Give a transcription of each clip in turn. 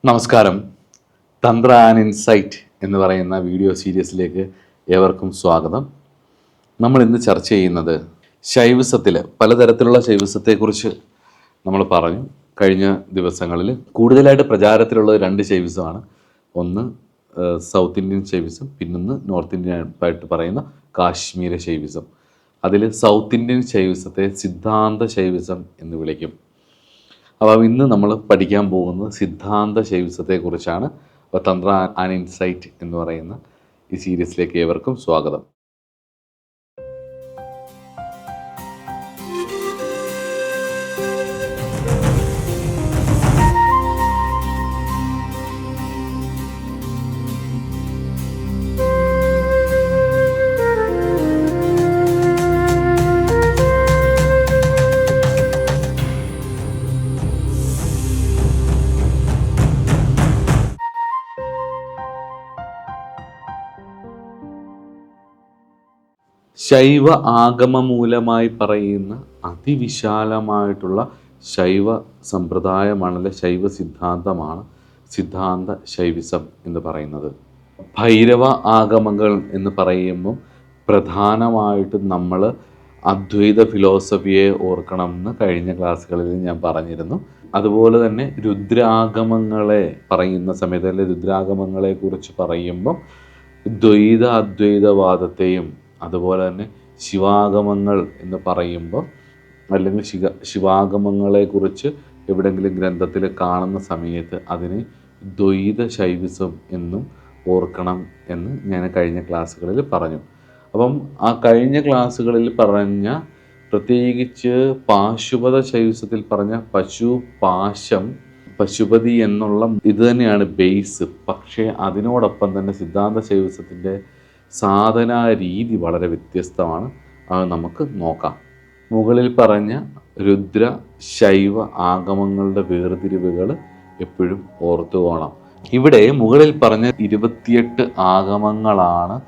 നമസ്കാരം. തന്ത്ര and insight എന്ന് പറയുന്ന വീഡിയോ സീരീസിലേക്ക് ഏവർക്കും സ്വാഗതം. നമ്മൾ ഇന്ന് ചർച്ച ചെയ്യുന്നത് ശൈവസത്തിൽ പലതരത്തിലുള്ള ശൈവസത്തെക്കുറിച്ച് നമ്മൾ പറഞ്ഞു. കഴിഞ്ഞ ദിവസങ്ങളിൽ കൂടുതലായിട്ട് പ്രചാരത്തിലുള്ള രണ്ട് ശൈവിസമാണ്. ഒന്ന് സൗത്ത് ഇന്ത്യൻ ശൈവിസം, പിന്നൊന്ന് നോർത്ത് ഇന്ത്യൻ ആയിട്ട് പറയുന്ന കാശ്മീര ശൈവിസം. അതിൽ സൗത്ത് ഇന്ത്യൻ ശൈവിസത്തെ സിദ്ധാന്ത ശൈവിസം എന്ന് വിളിക്കും. അപ്പോൾ ഇന്ന് നമ്മൾ പഠിക്കാൻ പോകുന്നത് സിദ്ധാന്ത ശൈവസത്തെക്കുറിച്ചാണ്. അപ്പോൾ തന്ത്ര ആൻഡ് ഇൻസൈറ്റ് എന്ന് പറയുന്ന ഈ സീരീസിലേക്ക് ഏവർക്കും സ്വാഗതം. ശൈവ ആഗമമൂലമായി പറയുന്ന അതിവിശാലമായിട്ടുള്ള ശൈവ സമ്പ്രദായമാണല്ലോ ശൈവ സിദ്ധാന്തമാണ് സിദ്ധാന്ത ശൈവിസം എന്ന് പറയുന്നത്. ഭൈരവ ആഗമങ്ങൾ എന്ന് പറയുമ്പം പ്രധാനമായിട്ടും നമ്മൾ അദ്വൈത ഫിലോസഫിയെ ഓർക്കണം എന്ന് കഴിഞ്ഞ ക്ലാസ്സുകളിൽ ഞാൻ പറഞ്ഞിരുന്നു. അതുപോലെ തന്നെ രുദ്രാഗമങ്ങളെ പറയുന്ന സമയത്ത് അല്ലെങ്കിൽ രുദ്രാഗമങ്ങളെ കുറിച്ച് പറയുമ്പം ദ്വൈത അദ്വൈതവാദത്തെയും അതുപോലെ തന്നെ ശിവാഗമങ്ങൾ എന്ന് പറയുമ്പോൾ അല്ലെങ്കിൽ ശിവാഗമങ്ങളെക്കുറിച്ച് എവിടെയെങ്കിലും ഗ്രന്ഥത്തിൽ കാണുന്ന സമയത്ത് അതിനെ ദ്വൈത ശൈവിസം എന്നും ഓർക്കണം എന്ന് ഞാൻ കഴിഞ്ഞ ക്ലാസ്സുകളിൽ പറഞ്ഞു. അപ്പം ആ കഴിഞ്ഞ ക്ലാസ്സുകളിൽ പറഞ്ഞ പ്രത്യേകിച്ച് പാശുപത ശൈവിസത്തിൽ പറഞ്ഞ പാശം പശുപതി എന്നുള്ള ഇത് തന്നെയാണ് ബേസ്. പക്ഷേ അതിനോടൊപ്പം തന്നെ സിദ്ധാന്ത ശൈവിസത്തിൻ്റെ സാധനാ രീതി വളരെ വ്യത്യസ്തമാണ്. അത് നമുക്ക് നോക്കാം. മുകളിൽ പറഞ്ഞ രുദ്ര ശൈവ ആഗമങ്ങളുടെ വേർതിരിവുകൾ എപ്പോഴും ഓർത്തു പോകണം. ഇവിടെ മുകളിൽ പറഞ്ഞ 28 ആഗമങ്ങളാണ്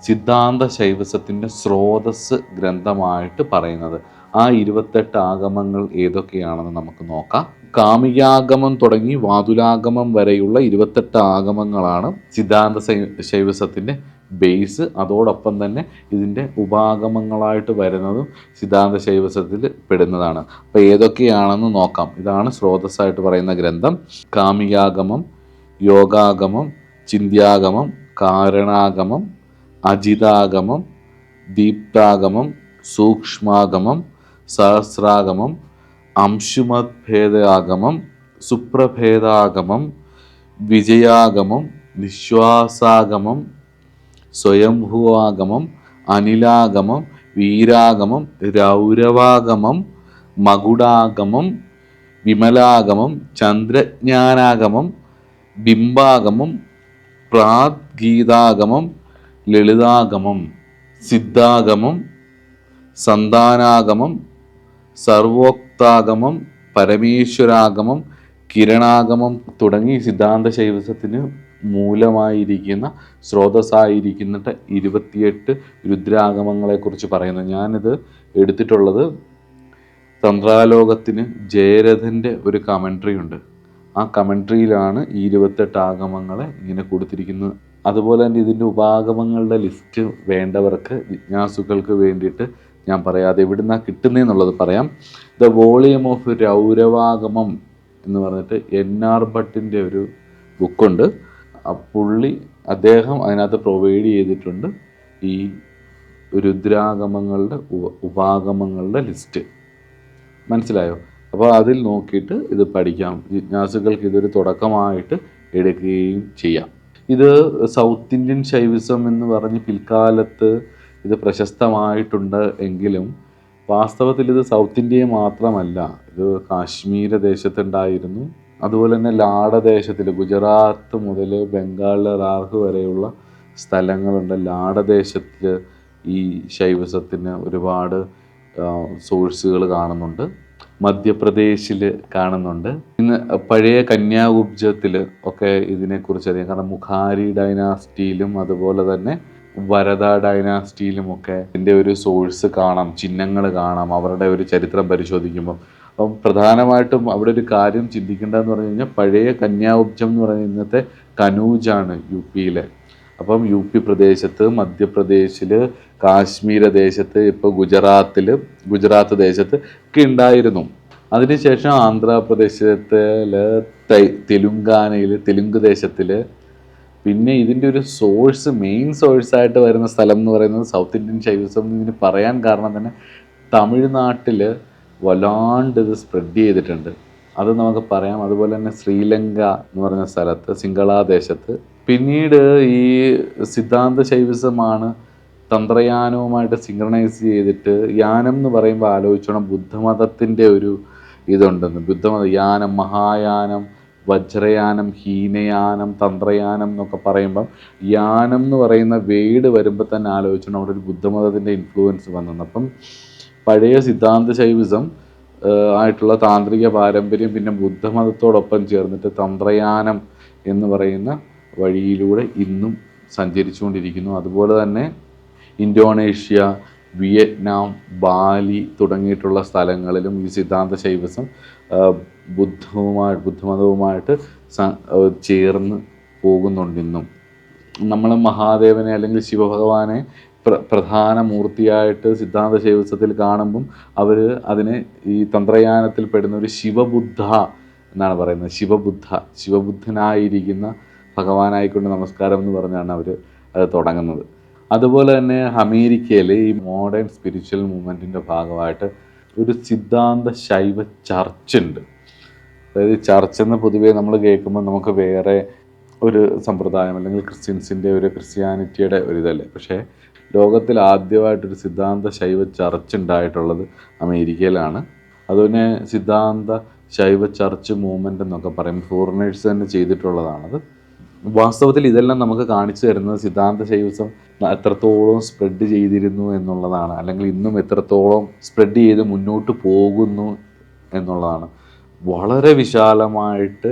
സിദ്ധാന്ത ശൈവസത്തിൻ്റെ സ്രോതസ് ഗ്രന്ഥമായിട്ട് പറയുന്നത്. ആ 28 ആഗമങ്ങൾ ഏതൊക്കെയാണെന്ന് നമുക്ക് നോക്കാം. കാമികാഗമം തുടങ്ങി വാതുലാഗമം വരെയുള്ള 28 ആഗമങ്ങളാണ് സിദ്ധാന്ത ശൈവസത്തിൻ്റെ ബേസ്. അതോടൊപ്പം തന്നെ ഇതിൻ്റെ ഉപാഗമങ്ങളായിട്ട് വരുന്നതും സിദ്ധാന്ത ശൈവസത്തിൽ പെടുന്നതാണ്. അപ്പോൾ ഏതൊക്കെയാണെന്ന് നോക്കാം. ഇതാണ് സ്രോതസ്സായിട്ട് പറയുന്ന ഗ്രന്ഥം. കാമികാഗമം, യോഗാഗമം, ചിന്ത്യാഗമം, കാരണാഗമം, അജിതാഗമം, ദീപ്താഗമം, സൂക്ഷ്മാഗമം, സഹസ്രാഗമം, അംശുമദ്ഭേദാഗമം, സുപ്രഭേദാഗമം, വിജയാഗമം, നിശ്വാസാഗമം, സ്വയംഭൂവാഗമം, അനിലാഗമം, വീരാഗമം, രൗരവാഗമം, മകുടാഗമം, വിമലാഗമം, ചന്ദ്രജ്ഞാനാഗമം, ബിംബാഗമം, പ്രാദ്ഗീതാഗമം, ലളിതാഗമം, സിദ്ധാഗമം, സന്താനാഗമം, സർവോക്താഗമം, പരമേശ്വരാഗമം, കിരണാഗമം തുടങ്ങി സിദ്ധാന്ത ശൈവസത്തിന് മൂലമായിരിക്കുന്ന സ്രോതസ്സായിരിക്കുന്ന 28 രുദ്രാഗമങ്ങളെക്കുറിച്ച് പറയുന്നു. ഞാനിത് എടുത്തിട്ടുള്ളത് തന്ത്രാലോകത്തിന് ജയരഥൻ്റെ ഒരു കമൻട്രി ഉണ്ട്. ആ കമൻട്രിയിലാണ് ഈ 28 ആഗമങ്ങളെ ഇങ്ങനെ കൊടുത്തിരിക്കുന്നത്. അതുപോലെ തന്നെ ഇതിൻ്റെ ഉപാഗമങ്ങളുടെ ലിസ്റ്റ് വേണ്ടവർക്ക് ജിജ്ഞാസുക്കൾക്ക് വേണ്ടിയിട്ട് ഞാൻ പറയാം. അത് എവിടുന്നാണ് കിട്ടുന്നതെന്നുള്ളത് പറയാം. ദ വോളിയം ഓഫ് രൗരവാഗമം എന്ന് പറഞ്ഞിട്ട് NR ഭട്ടിൻ്റെ ഒരു ബുക്കുണ്ട്. അദ്ദേഹം അതിനകത്ത് പ്രൊവൈഡ് ചെയ്തിട്ടുണ്ട് ഈ രുദ്രാഗമങ്ങളുടെ ഉപാഗമങ്ങളുടെ ലിസ്റ്റ്. മനസ്സിലായോ? അപ്പോൾ അതിൽ നോക്കിയിട്ട് ഇത് പഠിക്കാം. ജിജ്ഞാസുകൾക്ക് ഇതൊരു തുടക്കമായിട്ട് എടുക്കുകയും ചെയ്യാം. ഇത് സൗത്ത് ഇന്ത്യൻ ശൈവിസം എന്ന് പറഞ്ഞ് പിൽക്കാലത്ത് ഇത് പ്രശസ്തമായിട്ടുണ്ട് എങ്കിലും വാസ്തവത്തിൽ ഇത് സൗത്ത് ഇന്ത്യയെ മാത്രമല്ല, ഇത് കാശ്മീര ദേശത്തുണ്ടായിരുന്നു. അതുപോലെ തന്നെ ലാഡദേശത്തിൽ ഗുജറാത്ത് മുതൽ ബംഗാളിലെ റാർഹ് വരെയുള്ള സ്ഥലങ്ങളുണ്ട്. ലാഡദേശത്തിൽ ഈ ശൈവസത്തിന് ഒരുപാട് സോഴ്സുകൾ കാണുന്നുണ്ട്. മധ്യപ്രദേശിൽ കാണുന്നുണ്ട്. ഇന്ന് പഴയ കന്യാകുബ്ജത്തിൽ ഒക്കെ ഇതിനെക്കുറിച്ച് അറിയാം. കാരണം മുഖാരി ഡൈനാസ്റ്റിയിലും അതുപോലെ തന്നെ വരദ ഡൈനാസ്റ്റിയിലുമൊക്കെ ഇതിൻ്റെ ഒരു സോഴ്സ് കാണാം, ചിഹ്നങ്ങൾ കാണാം. അവരുടെ ഒരു ചരിത്രം പരിശോധിക്കുമ്പം അപ്പം പ്രധാനമായിട്ടും അവിടെ ഒരു കാര്യം ചിന്തിക്കേണ്ടതെന്ന് പറഞ്ഞു കഴിഞ്ഞാൽ പഴയ കന്യാകുബ്ജം എന്ന് പറയുന്ന ഇന്നത്തെ കനൂജാണ് യു പിയിലെ. അപ്പം യു പി പ്രദേശത്ത്, മധ്യപ്രദേശിൽ, കാശ്മീർ ദേശത്ത്, ഇപ്പോൾ ഗുജറാത്ത് ദേശത്ത് ഒക്കെ ഉണ്ടായിരുന്നു. അതിനുശേഷം ആന്ധ്രാപ്രദേശത്തിൽ, തെലുങ്കാനയിൽ, തെലുങ്ക് ദേശത്തിൽ, പിന്നെ ഇതിൻ്റെ ഒരു മെയിൻ സോഴ്സായിട്ട് വരുന്ന സ്ഥലം എന്ന് പറയുന്നത് സൗത്ത് ഇന്ത്യൻ ശൈവിസം. ഇതിന് പറയാൻ കാരണം തന്നെ തമിഴ്നാട്ടിൽ വല്ലാണ്ട് ഇത് സ്പ്രെഡ് ചെയ്തിട്ടുണ്ട്, അത് നമുക്ക് പറയാം. അതുപോലെ തന്നെ ശ്രീലങ്ക എന്ന് പറഞ്ഞ സ്ഥലത്ത്, സിംഗള ദേശത്ത്. പിന്നീട് ഈ സിദ്ധാന്ത ശൈവിസമാണ് തന്ത്രയാനവുമായിട്ട് സിങ്ക്രണൈസ് ചെയ്തിട്ട്, യാനം എന്ന് പറയുമ്പോൾ ആലോചിച്ചോണം ബുദ്ധമതത്തിൻ്റെ ഒരു ഇതുണ്ടെന്ന്. യാനം, മഹായാനം, വജ്രയാനം, ഹീനയാനം, തന്ത്രയാനം എന്നൊക്കെ പറയുമ്പം യാനം എന്ന് പറയുന്ന വേഡ് വരുമ്പോൾ തന്നെ ആലോചിച്ചോണം അവിടെ ഒരു ബുദ്ധമതത്തിൻ്റെ ഇൻഫ്ലുവൻസ് വന്നു. അപ്പം പഴയ സിദ്ധാന്ത ശൈവിസം ആയിട്ടുള്ള താന്ത്രിക പാരമ്പര്യം പിന്നെ ബുദ്ധമതത്തോടൊപ്പം ചേർന്നിട്ട് തന്ത്രയാനം എന്ന് പറയുന്ന വഴിയിലൂടെ ഇന്നും സഞ്ചരിച്ചുകൊണ്ടിരിക്കുന്നു. അതുപോലെ തന്നെ ഇന്തോനേഷ്യ, വിയറ്റ്നാം, ബാലി തുടങ്ങിയിട്ടുള്ള സ്ഥലങ്ങളിലും ഈ സിദ്ധാന്ത ശൈവിസം ബുദ്ധമതവുമായിട്ട് ചേർന്ന് പോകുന്നുണ്ട് ഇന്നും. നമ്മൾ മഹാദേവനെ അല്ലെങ്കിൽ ശിവഭഗവാനെ പ്രധാന മൂർത്തിയായിട്ട് സിദ്ധാന്ത ശൈവസത്തിൽ കാണുമ്പം അവർ അതിനെ ഈ തന്ത്രയാനത്തിൽ പെടുന്ന ഒരു ശിവബുദ്ധ എന്നാണ് പറയുന്നത്. ശിവബുദ്ധനായിരിക്കുന്ന ഭഗവാനായിക്കൊണ്ട് നമസ്കാരം എന്ന് പറഞ്ഞാണ് അവർ അത് തുടങ്ങുന്നത്. അതുപോലെ തന്നെ അമേരിക്കയിൽ ഈ മോഡേൺ സ്പിരിച്വൽ മൂവ്മെൻറ്റിൻ്റെ ഭാഗമായിട്ട് ഒരു സിദ്ധാന്ത ശൈവ ചർച്ച് ഉണ്ട്. അതായത് ചർച്ചെന്ന് പൊതുവേ നമ്മൾ കേൾക്കുമ്പോൾ നമുക്ക് വേറെ ഒരു സമ്പ്രദായം അല്ലെങ്കിൽ ക്രിസ്ത്യാനിറ്റിയുടെ ഒരു ഇതല്ലേ. പക്ഷേ ലോകത്തിൽ ആദ്യമായിട്ടൊരു സിദ്ധാന്ത ശൈവ ചർച്ച് ഉണ്ടായിട്ടുള്ളത് അമേരിക്കയിലാണ്. അതുപോലെ സിദ്ധാന്ത ശൈവ ചർച്ച് മൂവ്മെൻ്റ് എന്നൊക്കെ പറയും, ഫോറിനേഴ്സ് തന്നെ ചെയ്തിട്ടുള്ളതാണത്. വാസ്തവത്തിൽ ഇതെല്ലാം നമുക്ക് കാണിച്ചു തരുന്നത് സിദ്ധാന്ത ശൈവസം എത്രത്തോളം സ്പ്രെഡ് ചെയ്തിരുന്നു എന്നുള്ളതാണ്, അല്ലെങ്കിൽ ഇന്നും എത്രത്തോളം സ്പ്രെഡ് ചെയ്ത് മുന്നോട്ട് പോകുന്നു എന്നുള്ളതാണ്. വളരെ വിശാലമായിട്ട്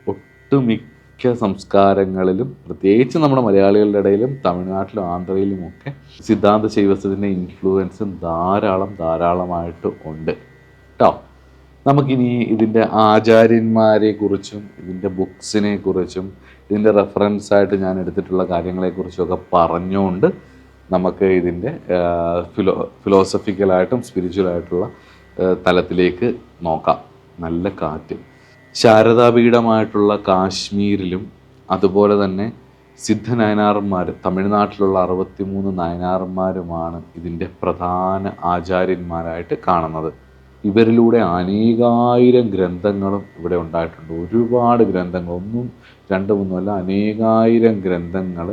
ഒട്ടുമിക്ക സംസ്കാരങ്ങളിലും, പ്രത്യേകിച്ച് നമ്മുടെ മലയാളികളുടെ ഇടയിലും തമിഴ്നാട്ടിലും ആന്ധ്രയിലുമൊക്കെ സിദ്ധാന്ത ശൈവസത്തിൻ്റെ ഇൻഫ്ലുവൻസ് ധാരാളമായിട്ട് ഉണ്ട് കേട്ടോ. നമുക്കിനി ഇതിൻ്റെ ആചാര്യന്മാരെ കുറിച്ചും ഇതിൻ്റെ ബുക്സിനെ കുറിച്ചും ഇതിൻ്റെ റെഫറൻസായിട്ട് ഞാൻ എടുത്തിട്ടുള്ള കാര്യങ്ങളെക്കുറിച്ചൊക്കെ പറഞ്ഞുകൊണ്ട് നമുക്ക് ഇതിൻ്റെ ഫിലോസഫിക്കലായിട്ടും സ്പിരിച്വലായിട്ടുള്ള തലത്തിലേക്ക് നോക്കാം. നല്ല കാറ്റ്. ശാരദാപീഠമായിട്ടുള്ള കാശ്മീരിലും അതുപോലെ തന്നെ സിദ്ധനയനാർമാർ, തമിഴ്നാട്ടിലുള്ള 63 നയനാർമാരുമാണ് ഇതിൻ്റെ പ്രധാന ആചാര്യന്മാരായിട്ട് കാണുന്നത്. ഇവരിലൂടെ അനേകായിരം ഗ്രന്ഥങ്ങളും ഇവിടെ ഉണ്ടായിട്ടുണ്ട്. ഒരുപാട് ഗ്രന്ഥങ്ങൾ, 1, 2, 3 അല്ല, അനേകായിരം ഗ്രന്ഥങ്ങൾ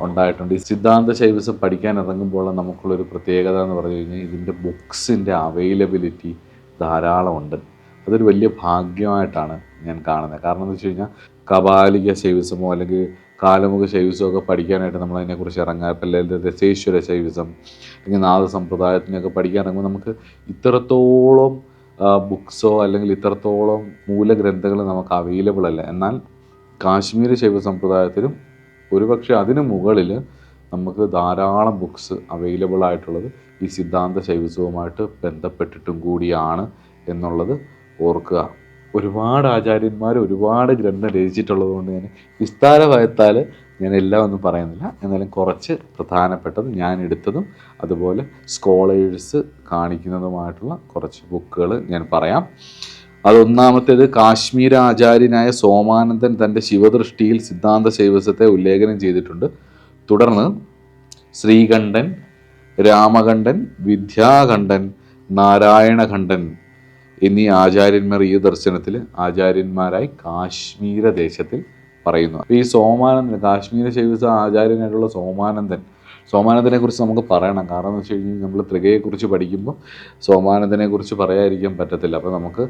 ഉണ്ടായിട്ടുണ്ട്. ഈ സിദ്ധാന്ത ശൈവസം പഠിക്കാൻ ഇറങ്ങുമ്പോൾ നമുക്കുള്ളൊരു പ്രത്യേകത എന്ന് പറഞ്ഞു കഴിഞ്ഞാൽ ഇതിൻ്റെ ബുക്സിൻ്റെ അവൈലബിലിറ്റി ധാരാളമുണ്ട്. അതൊരു വലിയ ഭാഗ്യമായിട്ടാണ് ഞാൻ കാണുന്നത്. കാരണം എന്ന് വെച്ച് കഴിഞ്ഞാൽ കപാലിക ശൈവിസമോ അല്ലെങ്കിൽ കാലമുഖ ശൈവിസമോ ഒക്കെ പഠിക്കാനായിട്ട് നമ്മൾ അതിനെക്കുറിച്ച് ഇറങ്ങാറില്ല. അല്ലെങ്കിൽ രസേശ്വര ശൈവിസം അല്ലെങ്കിൽ നാദ സമ്പ്രദായത്തിനൊക്കെ പഠിക്കാൻ ഇറങ്ങുമ്പോൾ നമുക്ക് ഇത്രത്തോളം ബുക്സോ അല്ലെങ്കിൽ ഇത്രത്തോളം മൂലഗ്രന്ഥങ്ങൾ നമുക്ക് അവൈലബിൾ അല്ല. എന്നാൽ കാശ്മീർ ശൈവ സമ്പ്രദായത്തിലും ഒരുപക്ഷെ അതിന് മുകളിൽ നമുക്ക് ധാരാളം ബുക്സ് അവൈലബിൾ ആയിട്ടുള്ളത് ഈ സിദ്ധാന്ത ശൈവിസവുമായിട്ട് ബന്ധപ്പെട്ടിട്ടും കൂടിയാണ് എന്നുള്ളത് ഓർക്കുക. ഒരുപാട് ആചാര്യന്മാർ ഒരുപാട് ഗ്രന്ഥം രചിച്ചിട്ടുള്ളത് കൊണ്ട് തന്നെ വിസ്താരഭയത്താൽ ഞാൻ എല്ലാം ഒന്നും പറയുന്നില്ല. എന്നാലും കുറച്ച് പ്രധാനപ്പെട്ടത് ഞാൻ എടുത്തതും അതുപോലെ സ്കോളേഴ്സ് കാണിക്കുന്നതുമായിട്ടുള്ള കുറച്ച് ബുക്കുകൾ ഞാൻ പറയാം. അതൊന്നാമത്തേത്, കാശ്മീര ആചാര്യനായ സോമാനന്ദൻ തൻ്റെ ശിവദൃഷ്ടിയിൽ സിദ്ധാന്ത ശൈവസത്തെ ഉല്ലേഖനം ചെയ്തിട്ടുണ്ട്. തുടർന്ന് ശ്രീകണ്ഠൻ, രാമകണ്ഠൻ, വിദ്യാകണ്ഠൻ, നാരായണഖണ്ഡൻ എന്നീ ആചാര്യന്മാർ ഈ ദർശനത്തിൽ ആചാര്യന്മാരായി കാശ്മീര ദേശത്തിൽ പറയുന്നു. അപ്പോൾ ഈ സോമാനന്ദൻ, കാശ്മീര ശൈവസ ആചാര്യനായിട്ടുള്ള സോമാനന്ദനെ കുറിച്ച് നമുക്ക് പറയണം. കാരണം എന്ന് വെച്ച് കഴിഞ്ഞാൽ നമ്മൾ ത്രികയെക്കുറിച്ച് പഠിക്കുമ്പോൾ സോമാനന്ദനെ കുറിച്ച് പറയാതിരിക്കാൻ പറ്റത്തില്ല. അപ്പോൾ നമുക്ക്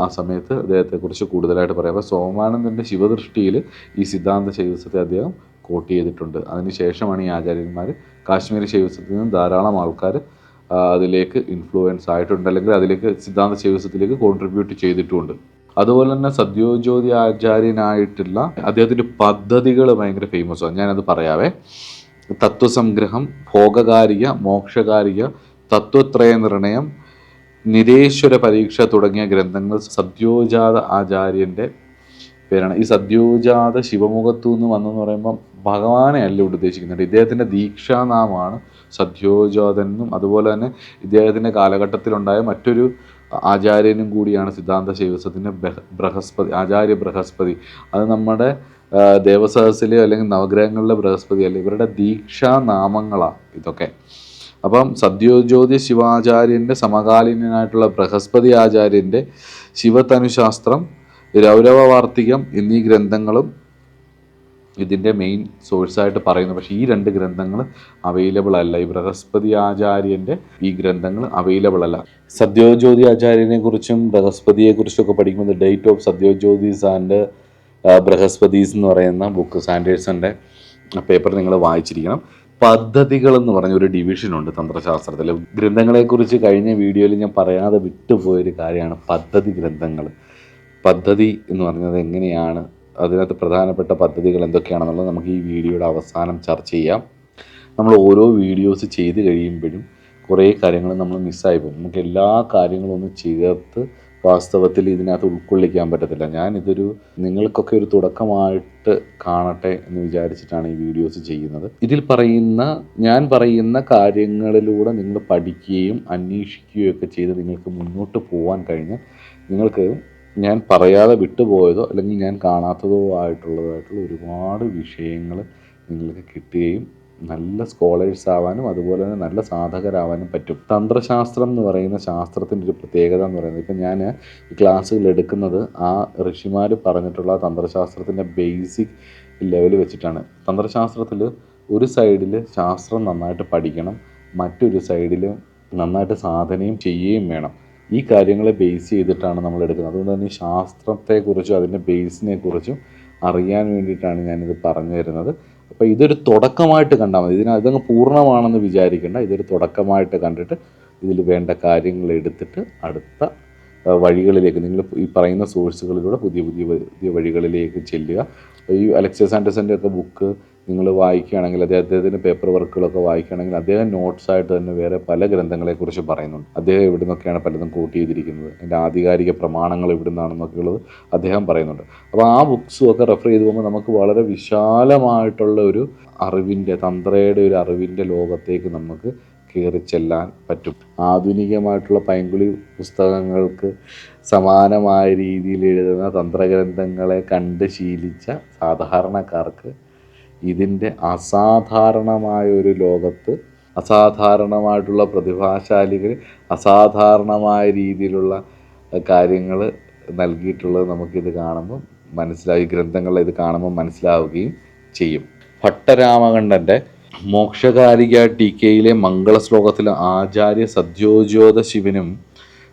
ആ സമയത്ത് അദ്ദേഹത്തെക്കുറിച്ച് കൂടുതലായിട്ട് പറയാം. അപ്പോൾ സോമാനന്ദൻ്റെ ശിവദൃഷ്ടിയിൽ ഈ സിദ്ധാന്ത ശൈവസത്തെ അദ്ദേഹം കോട്ട് ചെയ്തിട്ടുണ്ട്. അതിനുശേഷമാണ് ഈ ആചാര്യന്മാർ കാശ്മീരി ശൈവസത്തിൽ നിന്ന് ധാരാളം ആൾക്കാർ അതിലേക്ക് ഇൻഫ്ലുവൻസ് ആയിട്ടുണ്ട്, അല്ലെങ്കിൽ അതിലേക്ക് സിദ്ധാന്ത ശൈവസത്തിലേക്ക് കോൺട്രിബ്യൂട്ട് ചെയ്തിട്ടുമുണ്ട്. അതുപോലെ തന്നെ സദ്യോജ്യോതി ആചാര്യനായിട്ടുള്ള അദ്ദേഹത്തിൻ്റെ പദ്ധതികൾ ഭയങ്കര ഫേമസ് ആണ്. ഞാനത് പറയാവേ. തത്വസംഗ്രഹം, ഭോഗകാരിക, മോക്ഷകാരിക, തത്വത്രയ നിർണയം, നിരേശ്വര പരീക്ഷ തുടങ്ങിയ ഗ്രന്ഥങ്ങൾ സദ്യോജാത ആചാര്യൻ്റെ പേരാണ്. ഈ സദ്യോജാത ശിവമുഖത്തു നിന്ന് വന്നെന്ന് പറയുമ്പം ഭഗവാനെ അല്ല ഇവിടെ ഉദ്ദേശിക്കുന്നുണ്ട്. ഇദ്ദേഹത്തിൻ്റെ ദീക്ഷാനാമമാണ് സദ്യോജാതനെന്നും അതുപോലെ തന്നെ ഇദ്ദേഹത്തിൻ്റെ കാലഘട്ടത്തിലുണ്ടായ മറ്റൊരു ആചാര്യനും കൂടിയാണ് സിദ്ധാന്ത ശൈവസത്തിൻ്റെ ബൃഹസ്പതി, ആചാര്യ ബൃഹസ്പതി. അത് നമ്മുടെ ദേവസഹസിലെ അല്ലെങ്കിൽ നവഗ്രഹങ്ങളിലെ ബൃഹസ്പതി അല്ല, ഇവരുടെ ദീക്ഷാനാമങ്ങളാണ് ഇതൊക്കെ. അപ്പം സദ്യോജ്യോതി ശിവാചാര്യൻ്റെ സമകാലീനായിട്ടുള്ള ബൃഹസ്പതി ആചാര്യൻ്റെ ശിവതനുശാസ്ത്രം, രൗരവവാർത്തികം എന്നീ ഗ്രന്ഥങ്ങളും ഇതിൻ്റെ മെയിൻ സോഴ്സായിട്ട് പറയുന്നു. പക്ഷേ ഈ 2 ഗ്രന്ഥങ്ങൾ അവൈലബിൾ അല്ല. ഈ ബൃഹസ്പതി ആചാര്യൻ്റെ ഈ ഗ്രന്ഥങ്ങൾ അവൈലബിൾ അല്ല. സദ്യോജ്യോതി ആചാര്യനെ കുറിച്ചും ബൃഹസ്പതിയെക്കുറിച്ചും ഒക്കെ പഠിക്കുമ്പോൾ ഡേറ്റ് ഓഫ് സദ്യോജ്യോതിസ് ആൻഡ് ബൃഹസ്പതീസ് എന്ന് പറയുന്ന ബുക്ക് സാൻഡേഴ്സൻ്റെ പേപ്പർ നിങ്ങൾ വായിച്ചിരിക്കണം. പദ്ധതികൾ എന്ന് പറഞ്ഞ ഒരു ഡിവിഷനുണ്ട് തന്ത്രശാസ്ത്രത്തിൽ. ഗ്രന്ഥങ്ങളെക്കുറിച്ച് കഴിഞ്ഞ വീഡിയോയിൽ ഞാൻ പറയാതെ വിട്ടുപോയൊരു കാര്യമാണ് പദ്ധതി ഗ്രന്ഥങ്ങൾ. പദ്ധതി എന്ന് പറഞ്ഞത് എങ്ങനെയാണ്, അതിനകത്ത് പ്രധാനപ്പെട്ട പദ്ധതികൾ എന്തൊക്കെയാണെന്നുള്ളത് നമുക്ക് ഈ വീഡിയോയുടെ അവസാനം ചർച്ച ചെയ്യാം. നമ്മൾ ഓരോ വീഡിയോസ് ചെയ്ത് കഴിയുമ്പോഴും കുറേ കാര്യങ്ങൾ നമ്മൾ മിസ്സായി പോകും. നമുക്ക് എല്ലാ കാര്യങ്ങളും ഒന്ന് ചേർത്ത് വാസ്തവത്തിൽ ഇതിനകത്ത് ഉൾക്കൊള്ളിക്കാൻ പറ്റത്തില്ല. ഞാനിതൊരു നിങ്ങൾക്കൊക്കെ ഒരു തുടക്കമായിട്ട് കാണട്ടെ എന്ന് വിചാരിച്ചിട്ടാണ് ഈ വീഡിയോസ് ചെയ്യുന്നത്. ഇതിൽ ഞാൻ പറയുന്ന കാര്യങ്ങളിലൂടെ നിങ്ങൾ പഠിക്കുകയും അന്വേഷിക്കുകയും ഒക്കെ ചെയ്ത് നിങ്ങൾക്ക് മുന്നോട്ട് പോകാൻ കഴിഞ്ഞാൽ നിങ്ങൾക്ക് ഞാൻ പറയാതെ വിട്ടുപോയതോ അല്ലെങ്കിൽ ഞാൻ കാണാത്തതോ ആയിട്ടുള്ള ഒരുപാട് വിഷയങ്ങൾ നിങ്ങൾക്ക് കിട്ടുകയും നല്ല സ്കോളേഴ്സ് ആവാനും അതുപോലെ തന്നെ നല്ല സാധകരാവാനും പറ്റും. തന്ത്രശാസ്ത്രം എന്ന് പറയുന്ന ശാസ്ത്രത്തിൻ്റെ ഒരു പ്രത്യേകത എന്ന് പറയുന്നത്, ഇപ്പം ഞാൻ ഈ ക്ലാസ്സുകൾ എടുക്കുന്നത് ആ ഋഷിമാർ പറഞ്ഞിട്ടുള്ള തന്ത്രശാസ്ത്രത്തിൻ്റെ ബേസിക് ലെവൽ വെച്ചിട്ടാണ്. തന്ത്രശാസ്ത്രത്തിൽ ഒരു സൈഡിൽ ശാസ്ത്രം നന്നായിട്ട് പഠിക്കണം, മറ്റൊരു സൈഡിൽ നന്നായിട്ട് സാധനയും ചെയ്യുകയും വേണം. ഈ കാര്യങ്ങളെ ബേസ് ചെയ്തിട്ടാണ് നമ്മൾ എടുക്കുന്നത്. അതുകൊണ്ട് തന്നെ ഈ ശാസ്ത്രത്തെക്കുറിച്ചും അതിൻ്റെ ബേസിനെക്കുറിച്ചും അറിയാൻ വേണ്ടിയിട്ടാണ് ഞാനിത് പറഞ്ഞു തരുന്നത്. അപ്പോൾ ഇതൊരു തുടക്കമായിട്ട് കണ്ടാൽ മതി. ഇതങ്ങ് പൂർണ്ണമാണെന്ന് വിചാരിക്കേണ്ട. ഇതൊരു തുടക്കമായിട്ട് കണ്ടിട്ട് ഇതിൽ വേണ്ട കാര്യങ്ങൾ എടുത്തിട്ട് അടുത്ത വഴികളിലേക്ക് നിങ്ങൾ ഈ പറയുന്ന സോഴ്സുകളിലൂടെ പുതിയ വഴികളിലേക്ക് ചെല്ലുക. ഈ അലക്സിയസ് ആൻഡേഴ്സൻ്റെ ഒക്കെ ബുക്ക് നിങ്ങൾ വായിക്കുകയാണെങ്കിൽ, അദ്ദേഹത്തിൻ്റെ പേപ്പർ വർക്കുകളൊക്കെ വായിക്കുകയാണെങ്കിൽ അദ്ദേഹം നോട്ട്സായിട്ട് തന്നെ വേറെ പല ഗ്രന്ഥങ്ങളെക്കുറിച്ച് പറയുന്നുണ്ട്. അദ്ദേഹം എവിടെ നിന്നൊക്കെയാണ് പലതും കോട്ട് ചെയ്തിരിക്കുന്നത്, അതിൻ്റെ ആധികാരിക പ്രമാണങ്ങൾ എവിടെ നിന്നാണെന്നൊക്കെയുള്ളത് അദ്ദേഹം പറയുന്നുണ്ട്. അപ്പോൾ ആ ബുക്സും ഒക്കെ റെഫർ ചെയ്ത് പോകുമ്പോൾ നമുക്ക് വളരെ വിശാലമായിട്ടുള്ള ഒരു അറിവിൻ്റെ, തന്ത്രയുടെ ഒരു അറിവിൻ്റെ ലോകത്തേക്ക് നമുക്ക് കയറി ചെല്ലാൻ പറ്റും. ആധുനികമായിട്ടുള്ള പൈങ്കുളി പുസ്തകങ്ങൾക്ക് സമാനമായ രീതിയിൽ എഴുതുന്ന തന്ത്രഗ്രന്ഥങ്ങളെ കണ്ട് ശീലിച്ച സാധാരണക്കാർക്ക് ഇതിൻ്റെ അസാധാരണമായ ഒരു ലോകത്ത് അസാധാരണമായിട്ടുള്ള പ്രതിഭാശാലികൾ അസാധാരണമായ രീതിയിലുള്ള കാര്യങ്ങൾ നൽകിയിട്ടുള്ളത് നമുക്കിത് കാണുമ്പോൾ മനസ്സിലായി, ഗ്രന്ഥങ്ങളിൽ ഇത് കാണുമ്പോൾ മനസ്സിലാവുകയും ചെയ്യും. ഭട്ടരാമകണ്ഠൻ്റെ മോക്ഷകാരിക ടീക്കയിലെ മംഗളശ്ലോകത്തിലെ ആചാര്യ സദ്യോജോത ശിവനും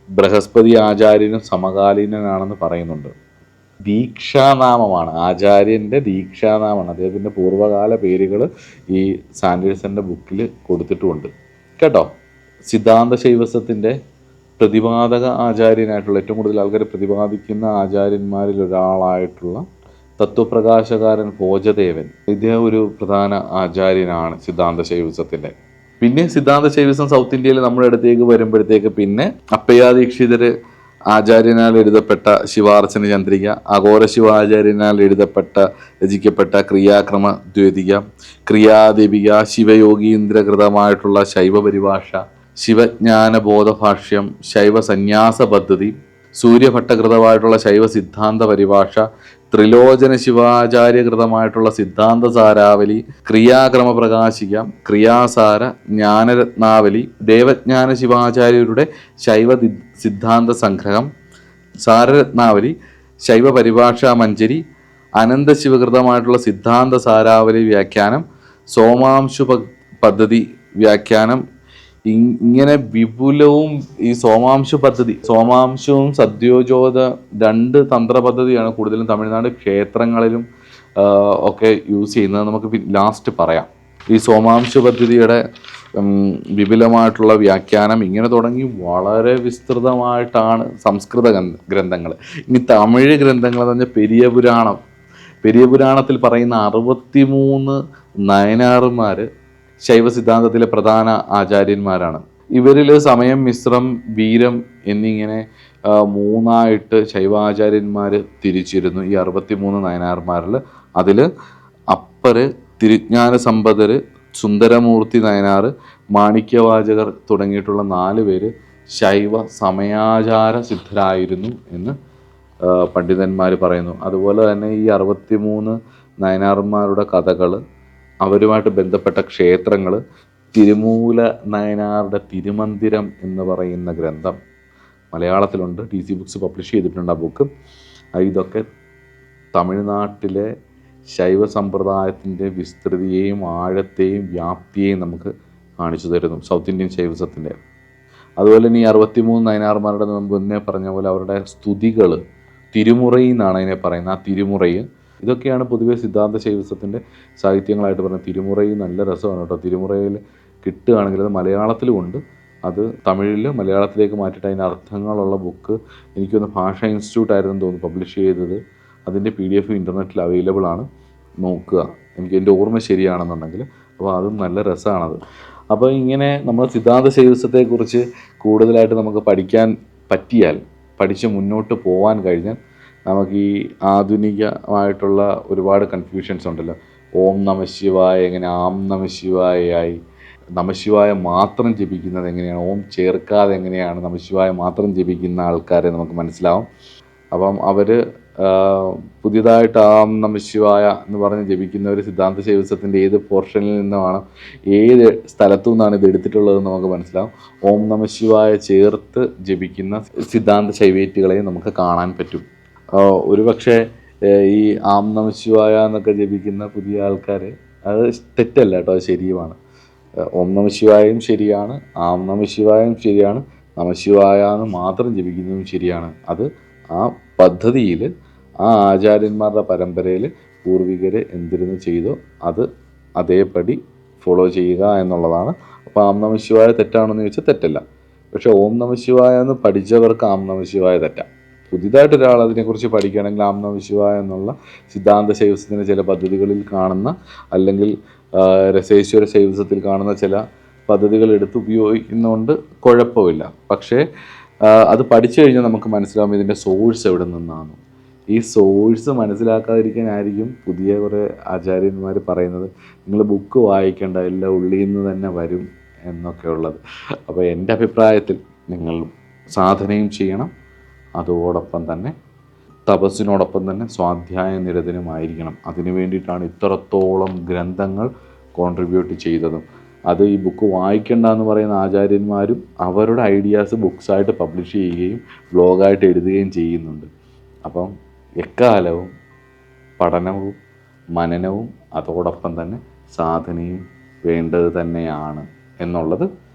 ബൃഹസ്പതി ആചാര്യനും സമകാലീനനാണെന്ന് പറയുന്നുണ്ട്. ദീക്ഷാനാമമാണ്, ആചാര്യൻ്റെ ദീക്ഷാനാമമാണ്. അദ്ദേഹത്തിൻ്റെ പൂർവ്വകാല പേരുകൾ ഈ സാൻഡേഴ്സൻ്റെ ബുക്കിൽ കൊടുത്തിട്ടുമുണ്ട് കേട്ടോ. സിദ്ധാന്ത ശൈവസത്തിൻ്റെ പ്രതിപാദക ആചാര്യനായിട്ടുള്ള, ഏറ്റവും കൂടുതൽ ആൾക്കാർ പ്രതിപാദിക്കുന്ന ആചാര്യന്മാരിൽ ഒരാളായിട്ടുള്ള തത്വപ്രകാശകാരൻ ഭോജദേവൻ, ഇദ്ദേഹം ഒരു പ്രധാന ആചാര്യനാണ് സിദ്ധാന്ത ശൈവസത്തിൻ്റെ. പിന്നെ സിദ്ധാന്ത ശൈവസം സൗത്ത് ഇന്ത്യയിൽ നമ്മുടെ അടുത്തേക്ക് വരുമ്പോഴത്തേക്ക് പിന്നെ അപ്പയ്യ ദീക്ഷിതർ ആചാര്യനാൽ എഴുതപ്പെട്ട ശിവാർച്ചന ചന്ദ്രിക, അഘോര ശിവാചാര്യനാൽ രചിക്കപ്പെട്ട ക്രിയാക്രമ ദ്വേതിക, ക്രിയാദേവിക, ശിവയോഗീന്ദ്രകൃതമായിട്ടുള്ള ശൈവപരിഭാഷ, ശിവജ്ഞാനബോധഭാഷ്യം, ശൈവ സന്യാസ പദ്ധതി, സൂര്യഭട്ടകൃതമായിട്ടുള്ള ശൈവ സിദ്ധാന്ത പരിഭാഷ, ത്രിലോചന ശിവാചാര്യകൃതമായിട്ടുള്ള സിദ്ധാന്ത സാരാവലി, ക്രിയാക്രമ പ്രകാശികം, ക്രിയാസാര, ജ്ഞാനരത്നാവലി, ദേവജ്ഞാന ശിവാചാര്യരുടെ ശൈവ സിദ്ധാന്ത സംഗ്രഹം, സാരരത്നാവലി, ശൈവ പരിഭാഷാ മഞ്ജരി, അനന്ത ശിവകൃതമായിട്ടുള്ള സിദ്ധാന്ത സാരാവലി വ്യാഖ്യാനം, സോമാംശു പദ്ധതി വ്യാഖ്യാനം, ഇങ്ങനെ വിപുലവും ഈ സോമാംശവും സദ്യോജോത 2 തന്ത്രപദ്ധതിയാണ് കൂടുതലും തമിഴ്നാട് ക്ഷേത്രങ്ങളിലും ഒക്കെ യൂസ് ചെയ്യുന്നത്. നമുക്ക് ലാസ്റ്റ് പറയാം. ഈ സോമാംശ പദ്ധതിയുടെ വിപുലമായിട്ടുള്ള വ്യാഖ്യാനം ഇങ്ങനെ തുടങ്ങി വളരെ വിസ്തൃതമായിട്ടാണ് സംസ്കൃത ഗ്രന്ഥങ്ങൾ. ഇനി തമിഴ് ഗ്രന്ഥങ്ങൾ എന്ന് പറഞ്ഞാൽ പെരിയ പുരാണത്തിൽ പറയുന്ന 63 നയനാറുമാർ ശൈവ സിദ്ധാന്തത്തിലെ പ്രധാന ആചാര്യന്മാരാണ്. ഇവരിൽ സമയം, മിശ്രം, വീരം എന്നിങ്ങനെ മൂന്നായിട്ട് ശൈവാചാര്യന്മാർ തിരിച്ചിരുന്നു. ഈ 63 നയനാർമാരിൽ അതിൽ അപ്പര്, തിരുജ്ഞാന സമ്പതര്, സുന്ദരമൂർത്തി നയനാർ, മാണിക്യവാചകർ തുടങ്ങിയിട്ടുള്ള 4 പേര് ശൈവ സമയാചാര സിദ്ധരായിരുന്നു എന്ന് പണ്ഡിതന്മാർ പറയുന്നു. അതുപോലെ തന്നെ ഈ 63 നയനാർമാരുടെ കഥകൾ, അവരുമായിട്ട് ബന്ധപ്പെട്ട ക്ഷേത്രങ്ങൾ, തിരുമൂല നയനാറുടെ തിരുമന്ദിരം എന്ന് പറയുന്ന ഗ്രന്ഥം മലയാളത്തിലുണ്ട്. TC ബുക്സ് പബ്ലിഷ് ചെയ്തിട്ടുണ്ട് ആ ബുക്ക്. ഇതൊക്കെ തമിഴ്നാട്ടിലെ ശൈവ സമ്പ്രദായത്തിൻ്റെ വിസ്തൃതിയെയും ആഴത്തെയും വ്യാപ്തിയെയും നമുക്ക് കാണിച്ചു തരുന്നു, സൗത്ത് ഇന്ത്യൻ ശൈവസത്തിൻ്റെ. അതുപോലെ തന്നെ ഈ 63 നയനാർമാരുടെ മുന്നേ പറഞ്ഞ പോലെ അവരുടെ സ്തുതികൾ തിരുമുറൈ എന്നാണ് അതിനെ പറയുന്നത്. ആ തിരുമുറൈ ഇതൊക്കെയാണ് പൊതുവെ സിദ്ധാന്ത ശൈവസത്തിൻ്റെ സാഹിത്യങ്ങളായിട്ട് പറയുന്നത്. തിരുമുറൈ നല്ല രസമാണ് കേട്ടോ. തിരുമുറയിൽ കിട്ടുകയാണെങ്കിൽ അത് മലയാളത്തിലും ഉണ്ട്. അത് തമിഴിൽ മലയാളത്തിലേക്ക് മാറ്റിയിട്ട് അതിൻ്റെ അർത്ഥങ്ങളുള്ള ബുക്ക് എനിക്കൊന്ന് ഭാഷാ ഇൻസ്റ്റിറ്റ്യൂട്ട് ആയിരുന്നു തോന്നുന്നു പബ്ലിഷ് ചെയ്തത്. അതിൻ്റെ PDF ഇൻ്റർനെറ്റിൽ അവൈലബിൾ ആണ്, നോക്കുക, എനിക്ക് എൻ്റെ ഓർമ്മ ശരിയാണെന്നുണ്ടെങ്കിൽ. അപ്പോൾ അതും നല്ല രസമാണത്. അപ്പോൾ ഇങ്ങനെ നമ്മൾ സിദ്ധാന്ത ശൈവസത്തെക്കുറിച്ച് കൂടുതലായിട്ട് നമുക്ക് പഠിക്കാൻ പറ്റിയാൽ, പഠിച്ച് മുന്നോട്ട് പോകാൻ കഴിഞ്ഞാൽ, നമുക്ക് ഈ ആധുനികമായിട്ടുള്ള ഒരുപാട് കൺഫ്യൂഷൻസ് ഉണ്ടല്ലോ. ഓം നമഃശിവായ എങ്ങനെ ആം നമഃശിവായയായി, നമഃശിവായ മാത്രം ജപിക്കുന്നത് എങ്ങനെയാണ്, ഓം ചേർക്കാതെ എങ്ങനെയാണ് നമഃശിവായ മാത്രം ജപിക്കുന്ന ആൾക്കാരെ നമുക്ക് മനസ്സിലാവും. അപ്പം അവർ പുതിയതായിട്ട് ആം നമഃശിവായ എന്ന് പറഞ്ഞ് ജപിക്കുന്നവർ സിദ്ധാന്ത ശൈവസത്തിൻ്റെ ഏത് പോർഷനിൽ നിന്നുമാണ്, ഏത് സ്ഥലത്തു നിന്നാണ് ഇത് എടുത്തിട്ടുള്ളതെന്ന് നമുക്ക് മനസ്സിലാവും. ഓം നമഃശിവായ ചേർത്ത് ജപിക്കുന്ന സിദ്ധാന്ത ശൈവേറ്റുകളെ നമുക്ക് കാണാൻ പറ്റും. ഒരുപക്ഷെ ഈ ആം നമഃശിവായ എന്നൊക്കെ ജപിക്കുന്ന പുതിയ ആൾക്കാർ, അത് തെറ്റല്ല കേട്ടോ, അത് ശരിയുമാണ്. ഓം നമഃശിവായയും ശരിയാണ്, ആം നമഃശിവായയും ശരിയാണ്, നമഃശിവായ എന്ന് മാത്രം ജപിക്കുന്നതും ശരിയാണ്. അത് ആ പദ്ധതിയിൽ, ആ ആചാര്യന്മാരുടെ പരമ്പരയിൽ പൂർവികർ എന്തിരുന്ന് ചെയ്തോ അത് അതേപടി ഫോളോ ചെയ്യുക എന്നുള്ളതാണ്. അപ്പോൾ ആം നമഃശിവായ തെറ്റാണെന്ന് ചോദിച്ചാൽ തെറ്റല്ല. പക്ഷേ ഓം നമഃശിവായ എന്ന് പഠിച്ചവർക്ക് ആം നമഃശിവായ തെറ്റാം. പുതിയതായിട്ട് ഒരാൾ അതിനെക്കുറിച്ച് പഠിക്കുകയാണെങ്കിൽ ആം നമഃശിവായ എന്നുള്ള സിദ്ധാന്ത ശൈവസത്തിൻ്റെ ചില പദ്ധതികളിൽ കാണുന്ന, അല്ലെങ്കിൽ രസേശ്വര ശൈവസത്തിൽ കാണുന്ന ചില പദ്ധതികൾ എടുത്ത് ഉപയോഗിക്കുന്നതുകൊണ്ട് കുഴപ്പമില്ല. പക്ഷേ അത് പഠിച്ചു കഴിഞ്ഞാൽ നമുക്ക് മനസ്സിലാവും ഇതിൻ്റെ സോഴ്സ് എവിടെ നിന്നാണ്. ഈ സോഴ്സ് മനസ്സിലാക്കാതിരിക്കാനായിരിക്കും പുതിയ കുറേ ആചാര്യന്മാർ പറയുന്നത് നിങ്ങൾ ബുക്ക് വായിക്കേണ്ട, എല്ലാം ഉള്ളിൽ നിന്ന് തന്നെ വരും എന്നൊക്കെ ഉള്ളത്. അപ്പോൾ എൻ്റെ അഭിപ്രായത്തിൽ നിങ്ങൾ സാധനയും ചെയ്യണം, അതോടൊപ്പം തന്നെ തപസ്സിനോടൊപ്പം തന്നെ സ്വാധ്യായ നിരതനുമായിരിക്കണം. അതിനു വേണ്ടിയിട്ടാണ് ഇത്രത്തോളം ഗ്രന്ഥങ്ങൾ കോൺട്രിബ്യൂട്ട് ചെയ്തതും. അത് ഈ ബുക്ക് വായിക്കേണ്ട എന്ന് പറയുന്ന ആചാര്യന്മാരും അവരുടെ ഐഡിയാസ് ബുക്സായിട്ട് പബ്ലിഷ് ചെയ്യുകയും ബ്ലോഗായിട്ട് എഴുതുകയും ചെയ്യുന്നുണ്ട്. അപ്പം എക്കാലവും പഠനവും മനനവും അതോടൊപ്പം തന്നെ സാധനയും വേണ്ടത് തന്നെയാണ് എന്നുള്ളത്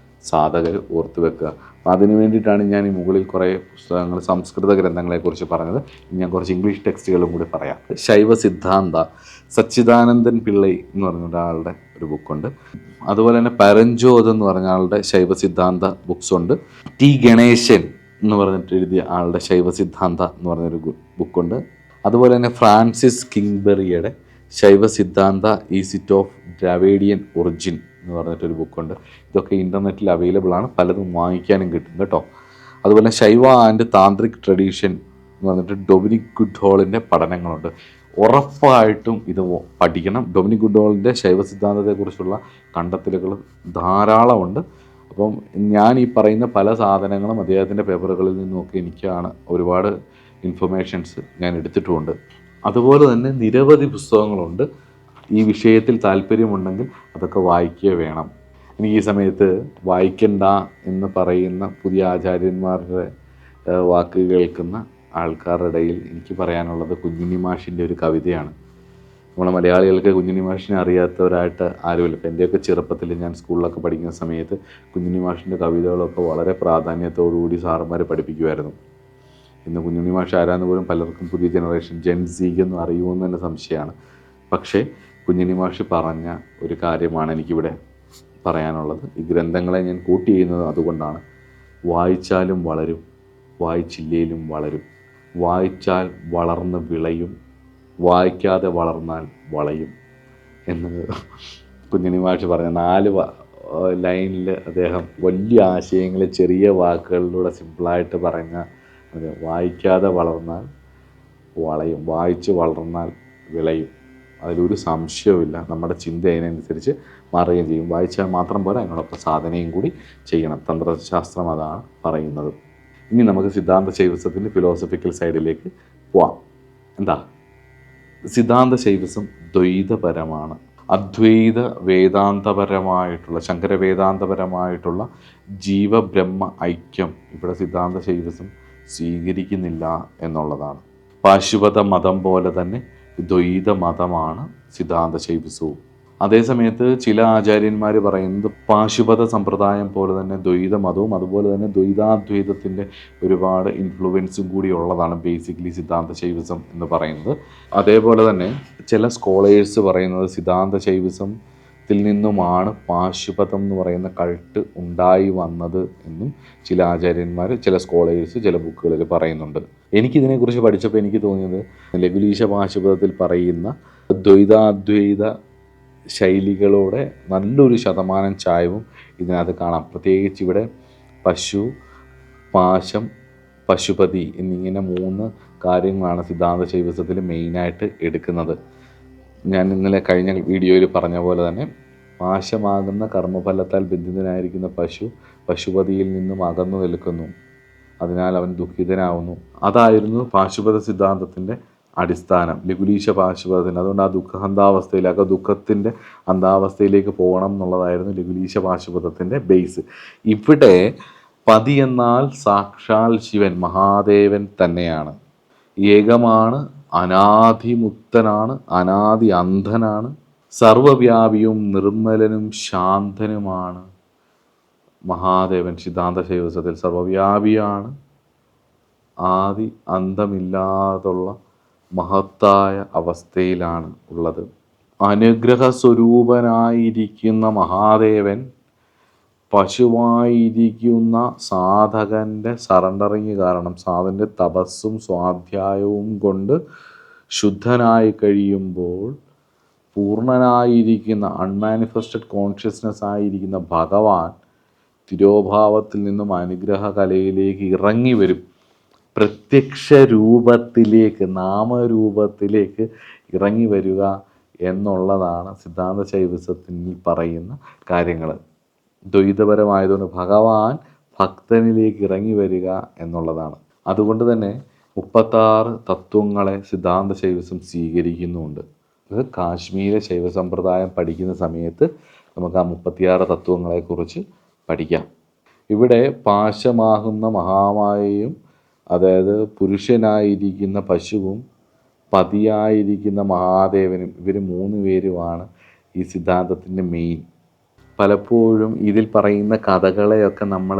സാധകർ ഓർത്തു വെക്കുക. അപ്പം അതിനു വേണ്ടിയിട്ടാണ് ഞാൻ ഈ മുകളിൽ കുറേ പുസ്തകങ്ങൾ, സംസ്കൃത ഗ്രന്ഥങ്ങളെക്കുറിച്ച് പറഞ്ഞത്. ഞാൻ കുറച്ച് ഇംഗ്ലീഷ് ടെക്സ്റ്റുകളും കൂടി പറയാം. ശൈവ സിദ്ധാന്ത, സച്ചിദാനന്ദൻ പിള്ളൈ എന്ന് പറഞ്ഞ ഒരാളുടെ ഒരു ബുക്കുണ്ട്. അതുപോലെ തന്നെ പരഞ്ജോത് എന്ന് പറഞ്ഞ ആളുടെ ശൈവ സിദ്ധാന്ത ബുക്സ് ഉണ്ട്. T. ഗണേശൻ എന്ന് പറഞ്ഞിട്ട് എഴുതിയ ആളുടെ ശൈവ സിദ്ധാന്ത എന്ന് പറഞ്ഞൊരു ബുക്കുണ്ട്. അതുപോലെ തന്നെ ഫ്രാൻസിസ് കിങ്ബെറിയുടെ Shaiva Siddhanta is it of Dravidian origin എന്ന് പറഞ്ഞിട്ടൊരു ബുക്കുണ്ട്. ഇതൊക്കെ ഇൻ്റർനെറ്റിൽ അവൈലബിൾ ആണ്, പലതും വാങ്ങിക്കാനും കിട്ടും കേട്ടോ. അതുപോലെ ശൈവ ആൻഡ് താന്ത്രിക് ട്രഡീഷൻ എന്ന് പറഞ്ഞിട്ട് ഡൊമിനിക് ഗുഡ്ഹോളിൻ്റെ പഠനങ്ങളുണ്ട്. ഉറപ്പായിട്ടും ഇത് പഠിക്കണം. ഡൊമിനിക് ഗുഡ്ഹോളിൻ്റെ ശൈവ സിദ്ധാന്തത്തെക്കുറിച്ചുള്ള കണ്ടെത്തലുകൾ ധാരാളമുണ്ട്. അപ്പം ഞാൻ ഈ പറയുന്ന പല സാധനങ്ങളും അദ്ദേഹത്തിൻ്റെ പേപ്പറുകളിൽ നിന്നുമൊക്കെ എനിക്കാണ് ഒരുപാട് ഇൻഫർമേഷൻസ് ഞാൻ എടുത്തിട്ടുമുണ്ട്. അതുപോലെ തന്നെ നിരവധി പുസ്തകങ്ങളുണ്ട്. ഈ വിഷയത്തിൽ താല്പര്യമുണ്ടെങ്കിൽ അതൊക്കെ വായിക്കുക വേണം. എനിക്ക് ഈ സമയത്ത് വായിക്കണ്ട എന്ന് പറയുന്ന പുതിയ ആചാര്യന്മാരുടെ വാക്ക് കേൾക്കുന്ന ആൾക്കാരുടെ ഇടയിൽ എനിക്ക് പറയാനുള്ളത് കുഞ്ഞുണ്ണി മാഷിൻ്റെ ഒരു കവിതയാണ്. നമ്മുടെ മലയാളികൾക്ക് കുഞ്ഞുണ്ണി മാഷിനെ അറിയാത്തവരായിട്ട് ആരുമില്ല. ഇപ്പം എൻ്റെയൊക്കെ ചെറുപ്പത്തിൽ ഞാൻ സ്കൂളിലൊക്കെ പഠിക്കുന്ന സമയത്ത് കുഞ്ഞുണ്ണി മാഷിൻ്റെ കവിതകളൊക്കെ വളരെ പ്രാധാന്യത്തോടുകൂടി സാറന്മാരെ പഠിപ്പിക്കുമായിരുന്നു. ഇന്ന് കുഞ്ഞുണ്ണി മാഷ് ആരാന്ന് പോലും പലർക്കും പുതിയ ജനറേഷൻ ജെൻസിക്കൊന്നും അറിയുമെന്ന് തന്നെ സംശയമാണ്. പക്ഷേ കുഞ്ഞുണ്ണി മാഷ് പറഞ്ഞ ഒരു കാര്യമാണ് എനിക്കിവിടെ പറയാനുള്ളത്. ഈ ഗ്രന്ഥങ്ങളെ ഞാൻ കൂട്ടി ചെയ്യുന്നത് അതുകൊണ്ടാണ്. വായിച്ചാലും വളരും, വായിച്ചില്ലേലും വളരും. വായിച്ചാൽ വളർന്ന് വിളയും, വായിക്കാതെ വളർന്നാൽ വളയും എന്ന് കുഞ്ഞുണ്ണി മാഷ് പറഞ്ഞ 4 ലൈനിൽ അദ്ദേഹം വലിയ ആശയങ്ങൾ ചെറിയ വാക്കുകളിലൂടെ സിമ്പിളായിട്ട് പറഞ്ഞ അത് വായിക്കാതെ വളർന്നാൽ വളയും, വായിച്ച് വളർന്നാൽ വിളയും. അതിലൊരു സംശയവുമില്ല. നമ്മുടെ ചിന്ത അതിനനുസരിച്ച് മാറുകയും ചെയ്യും. വായിച്ചാൽ മാത്രം പോരാ, അതിനോടൊപ്പം സാധനയും കൂടി ചെയ്യണം. തന്ത്രശാസ്ത്രം അതാണ് പറയുന്നത്. ഇനി നമുക്ക് സിദ്ധാന്ത ശൈവസത്തിൻ്റെ ഫിലോസഫിക്കൽ സൈഡിലേക്ക് പോവാം. എന്താ സിദ്ധാന്ത ശൈവസം? ദ്വൈതപരമാണ്. അദ്വൈത വേദാന്തപരമായിട്ടുള്ള, ശങ്കര വേദാന്തപരമായിട്ടുള്ള ജീവബ്രഹ്മ ഐക്യം ഇവിടെ സിദ്ധാന്ത ശൈവസം സ്വീകരിക്കുന്നില്ല എന്നുള്ളതാണ്. പാശുപത മതം പോലെ തന്നെ ദ്വൈത മതമാണ് സിദ്ധാന്ത ശൈവസവും. അതേസമയത്ത് ചില ആചാര്യന്മാർ പറയുന്നത് പാശുപത സമ്പ്രദായം പോലെ തന്നെ ദ്വൈത മതവും അതുപോലെ തന്നെ ദ്വൈതാദ്വൈതത്തിൻ്റെ ഒരുപാട് ഇൻഫ്ലുവൻസും കൂടി ഉള്ളതാണ് ബേസിക്കലി സിദ്ധാന്ത ശൈവസം എന്ന് പറയുന്നത്. അതേപോലെ തന്നെ ചില സ്കോളേഴ്സ് പറയുന്നത് സിദ്ധാന്ത ശൈവസത്തിൽ നിന്നുമാണ് പാശുപതം എന്ന് പറയുന്ന കൾട്ട് ഉണ്ടായി വന്നത് എന്നും ചില ആചാര്യന്മാർ, ചില സ്കോളേഴ്സ് ചില ബുക്കുകളിൽ പറയുന്നുണ്ട്. എനിക്കിതിനെക്കുറിച്ച് പഠിച്ചപ്പോൾ എനിക്ക് തോന്നിയത് ലഘുലീശ പാശുപതത്തിൽ പറയുന്ന ദ്വൈതാദ്വൈത ശൈലികളോടെ നല്ലൊരു ശതമാനം ചായവും ഇതിനകത്ത് കാണാം. പ്രത്യേകിച്ച് ഇവിടെ പശു, പാശം, പശുപതി എന്നിങ്ങനെ 3 കാര്യങ്ങളാണ് സിദ്ധാന്ത ശൈവസത്തിൽ മെയിനായിട്ട് എടുക്കുന്നത്. ഞാൻ ഇന്നലെ കഴിഞ്ഞ വീഡിയോയിൽ പറഞ്ഞ പോലെ തന്നെ പാശമാകുന്ന കർമ്മഫലത്താൽ ബന്ധിതനായിരിക്കുന്ന പശു പശുപതിയിൽ നിന്നും അകന്നു നിൽക്കുന്നു, അതിനാൽ അവൻ ദുഃഖിതനാവുന്നു. അതായിരുന്നു പാശുപത സിദ്ധാന്തത്തിൻ്റെ അടിസ്ഥാനം, ലഘുലീശ പാശുപതത്തിന്. അതുകൊണ്ട് ആ ദുഃഖഹന്താവസ്ഥയിലേക്ക്, ദുഃഖത്തിൻ്റെ അന്താവസ്ഥയിലേക്ക് പോകണം എന്നുള്ളതായിരുന്നു ലഘുലീശ പാശുപതത്തിൻ്റെ ബേസ്. ഇവിടെ പതി എന്നാൽ സാക്ഷാൽ ശിവൻ, മഹാദേവൻ തന്നെയാണ്. ഏകമാണ്, അനാദിമുക്തനാണ്, അനാദി അന്ധനാണ്, സർവവ്യാപിയും നിർമ്മലനും ശാന്തനുമാണ് മഹാദേവൻ. സിദ്ധാന്ത ശൈവസത്തിൽ സർവവ്യാപിയാണ്, ആദി അന്തമില്ലാതുള്ള മഹത്തായ അവസ്ഥയിലാണ് ഉള്ളത്. അനുഗ്രഹ സ്വരൂപനായിരിക്കുന്ന മഹാദേവൻ പശുവായിരിക്കുന്ന സാധകൻ്റെ സറണ്ടറിങ് കാരണം, സാധൻ്റെ തപസ്സും സ്വാധ്യായവും കൊണ്ട് ശുദ്ധനായി കഴിയുമ്പോൾ പൂർണ്ണനായിരിക്കുന്ന അൺമാനിഫെസ്റ്റഡ് കോൺഷ്യസ്നെസ് ആയിരിക്കുന്ന ഭഗവാൻ തിരോഭാവത്തിൽ നിന്നും അനുഗ്രഹ കലയിലേക്ക് ഇറങ്ങി വരും. പ്രത്യക്ഷ രൂപത്തിലേക്ക്, നാമരൂപത്തിലേക്ക് ഇറങ്ങി വരിക എന്നുള്ളതാണ് സിദ്ധാന്ത ശൈവസത്തിൽ പറയുന്ന കാര്യങ്ങൾ. ദ്വൈതപരമായതുകൊണ്ട് ഭഗവാൻ ഭക്തനിലേക്ക് ഇറങ്ങി വരിക എന്നുള്ളതാണ്. അതുകൊണ്ട് തന്നെ 36 തത്വങ്ങളെ സിദ്ധാന്ത ശൈവസം സ്വീകരിക്കുന്നുമുണ്ട്. ഇത് കാശ്മീര ശൈവ സമ്പ്രദായം പഠിക്കുന്ന സമയത്ത് നമുക്ക് ആ 36 തത്വങ്ങളെക്കുറിച്ച് പഠിക്കാം. ഇവിടെ പാശമാകുന്ന മഹാമായയും, അതായത് പുരുഷനായിരിക്കുന്ന പശുവും പതിയായിരിക്കുന്ന മഹാദേവനും, ഇവർ 3 പേരുമാണ് ഈ സിദ്ധാന്തത്തിൻ്റെ മെയിൻ. പലപ്പോഴും ഇതിൽ പറയുന്ന കഥകളെയൊക്കെ നമ്മൾ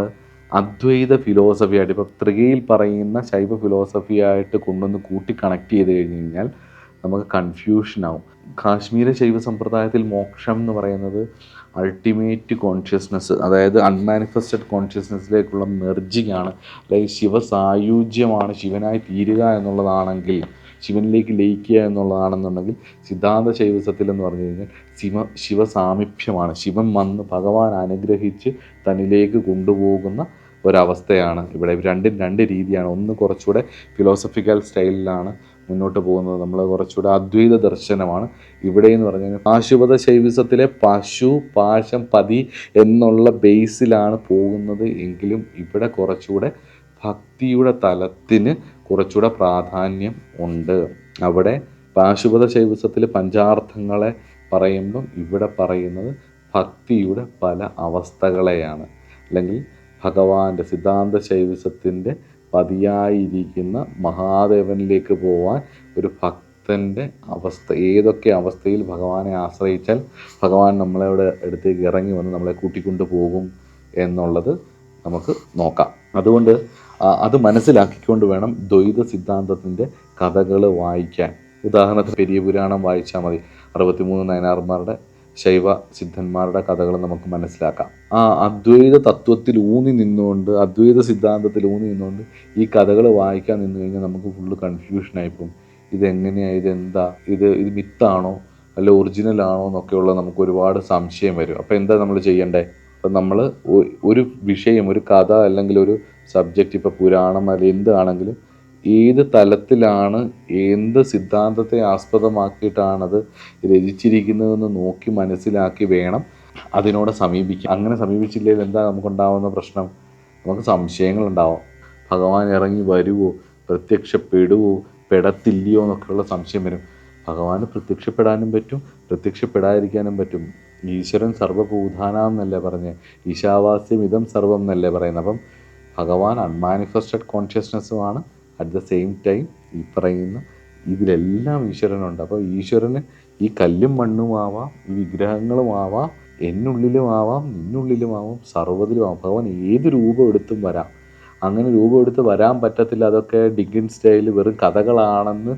അദ്വൈത ഫിലോസഫിയായിട്ട്, ഇപ്പോൾ ത്രികയിൽ പറയുന്ന ശൈവ ഫിലോസഫിയായിട്ട് കൊണ്ടുവന്ന് കൂട്ടി കണക്ട് ചെയ്ത് കഴിഞ്ഞ് കഴിഞ്ഞാൽ നമുക്ക് കൺഫ്യൂഷനാവും. കാശ്മീര ശൈവ സമ്പ്രദായത്തിൽ മോക്ഷം എന്ന് പറയുന്നത് അൾട്ടിമേറ്റ് കോൺഷ്യസ്നെസ്, അതായത് അൺമാനിഫെസ്റ്റഡ് കോൺഷ്യസ്നെസ്സിലേക്കുള്ള മെർജിങ് ആണ്, അല്ലെങ്കിൽ ശിവസായുജ്യമാണ്, ശിവനായി തീരുക എന്നുള്ളതാണെങ്കിൽ, ശിവനിലേക്ക് ലയിക്കുക എന്നുള്ളതാണെന്നുണ്ടെങ്കിൽ സിദ്ധാന്ത ശൈവസത്തിൽ എന്ന് പറഞ്ഞു കഴിഞ്ഞാൽ ശിവസാമീപ്യമാണ്. ശിവൻ വന്ന് ഭഗവാൻ അനുഗ്രഹിച്ച് തന്നിലേക്ക് കൊണ്ടുപോകുന്ന ഒരവസ്ഥയാണ് ഇവിടെ. രണ്ടും 2 രീതിയാണ്. ഒന്ന് കുറച്ചുകൂടെ ഫിലോസഫിക്കൽ സ്റ്റൈലിലാണ് മുന്നോട്ട് പോകുന്നത്, നമ്മൾ കുറച്ചുകൂടെ അദ്വൈത ദർശനമാണ്. ഇവിടെ എന്ന് പറഞ്ഞു കഴിഞ്ഞാൽ പാശുപത ശൈവിസത്തിലെ പശു, പാശം, പതി എന്നുള്ള ബേസിലാണ് പോകുന്നത് എങ്കിലും ഇവിടെ കുറച്ചുകൂടെ ഭക്തിയുടെ തലത്തിന് കുറച്ചുകൂടെ പ്രാധാന്യം ഉണ്ട്. അവിടെ പാശുപത ശൈവസത്തിൽ പഞ്ചാർത്ഥങ്ങളെ പറയുമ്പം ഇവിടെ പറയുന്നത് ഭക്തിയുടെ പല അവസ്ഥകളെയാണ്. അല്ലെങ്കിൽ ഭഗവാന്റെ സിദ്ധാന്ത ശൈവസത്തിൻ്റെ പതിയായിരിക്കുന്ന മഹാദേവനിലേക്ക് പോവാൻ ഒരു ഭക്തൻ്റെ അവസ്ഥ, ഏതൊക്കെ അവസ്ഥയിൽ ഭഗവാനെ ആശ്രയിച്ചാൽ ഭഗവാൻ നമ്മളെ അടുത്തേക്ക് ഇറങ്ങി വന്ന് നമ്മളെ കൂട്ടിക്കൊണ്ടു പോകും എന്നുള്ളത് നമുക്ക് നോക്കാം. അതുകൊണ്ട് അത് മനസ്സിലാക്കിക്കൊണ്ട് വേണം ദ്വൈത സിദ്ധാന്തത്തിൻ്റെ കഥകൾ വായിക്കാൻ. ഉദാഹരണത്തിന് പെരിയ പുരാണം വായിച്ചാൽ മതി. 63 നയനാർമാരുടെ ശൈവ സിദ്ധന്മാരുടെ കഥകൾ നമുക്ക് മനസ്സിലാക്കാം. ആ അദ്വൈത തത്വത്തിൽ ഊന്നി നിന്നുകൊണ്ട്, അദ്വൈത സിദ്ധാന്തത്തിൽ ഊന്നി നിന്നുകൊണ്ട് ഈ കഥകൾ വായിക്കാൻ നിന്ന് കഴിഞ്ഞാൽ നമുക്ക് ഫുള്ള് കൺഫ്യൂഷനായിപ്പോവും. ഇതെങ്ങനെയാണ്, ഇതെന്താ, ഇത് മിത്താണോ അല്ല ഒറിജിനൽ ആണോ എന്നൊക്കെയുള്ള നമുക്ക് ഒരുപാട് സംശയം വരും. അപ്പോൾ എന്താ നമ്മൾ ചെയ്യേണ്ടത്? അപ്പം നമ്മൾ ഒരു വിഷയം, ഒരു കഥ അല്ലെങ്കിൽ ഒരു സബ്ജക്റ്റ്, ഇപ്പോൾ പുരാണം അല്ലെങ്കിൽ എന്താണെങ്കിലും ഏത് തലത്തിലാണ്, എന്ത് സിദ്ധാന്തത്തെ ആസ്പദമാക്കിയിട്ടാണത് രചിച്ചിരിക്കുന്നതെന്ന് നോക്കി മനസ്സിലാക്കി വേണം അതിനോട് സമീപിക്കുക. അങ്ങനെ സമീപിച്ചില്ലെങ്കിൽ എന്താ നമുക്കുണ്ടാവുന്ന പ്രശ്നം? നമുക്ക് സംശയങ്ങളുണ്ടാവും. ഭഗവാൻ ഇറങ്ങി വരുമോ, പ്രത്യക്ഷപ്പെടുവോ, പെടത്തില്ലയോ എന്നൊക്കെയുള്ള സംശയം വരും. ഭഗവാന് പ്രത്യക്ഷപ്പെടാനും പറ്റും, പ്രത്യക്ഷപ്പെടാതിരിക്കാനും പറ്റും. ഈശ്വരൻ സർവ്വഭൂതാനാം എന്നല്ലേ പറഞ്ഞേ, ഈശാവാസ്യം ഇതം സർവം എന്നല്ലേ പറയുന്നത്. അപ്പം ഭഗവാൻ അൺമാനിഫെസ്റ്റഡ് കോൺഷ്യസ്നെസ്സുമാണ്. അറ്റ് ദ സെയിം ടൈം ഈ പറയുന്ന ഇതിലെല്ലാം ഈശ്വരനുണ്ട്. അപ്പോൾ ഈശ്വരന് ഈ കല്ലും മണ്ണുമാവാം, ഈ വിഗ്രഹങ്ങളുമാവാം, എന്നുള്ളിലുമാവാം, നിന്നുള്ളിലുമാവാം, സർവ്വതിലുമാവാം. ഭഗവാൻ ഏത് രൂപം എടുത്തും വരാം. അങ്ങനെ രൂപം എടുത്ത് വരാൻ പറ്റത്തില്ല, അതൊക്കെ ഡിഗിൻ സ്റ്റൈൽ വെറും കഥകളാണെന്ന്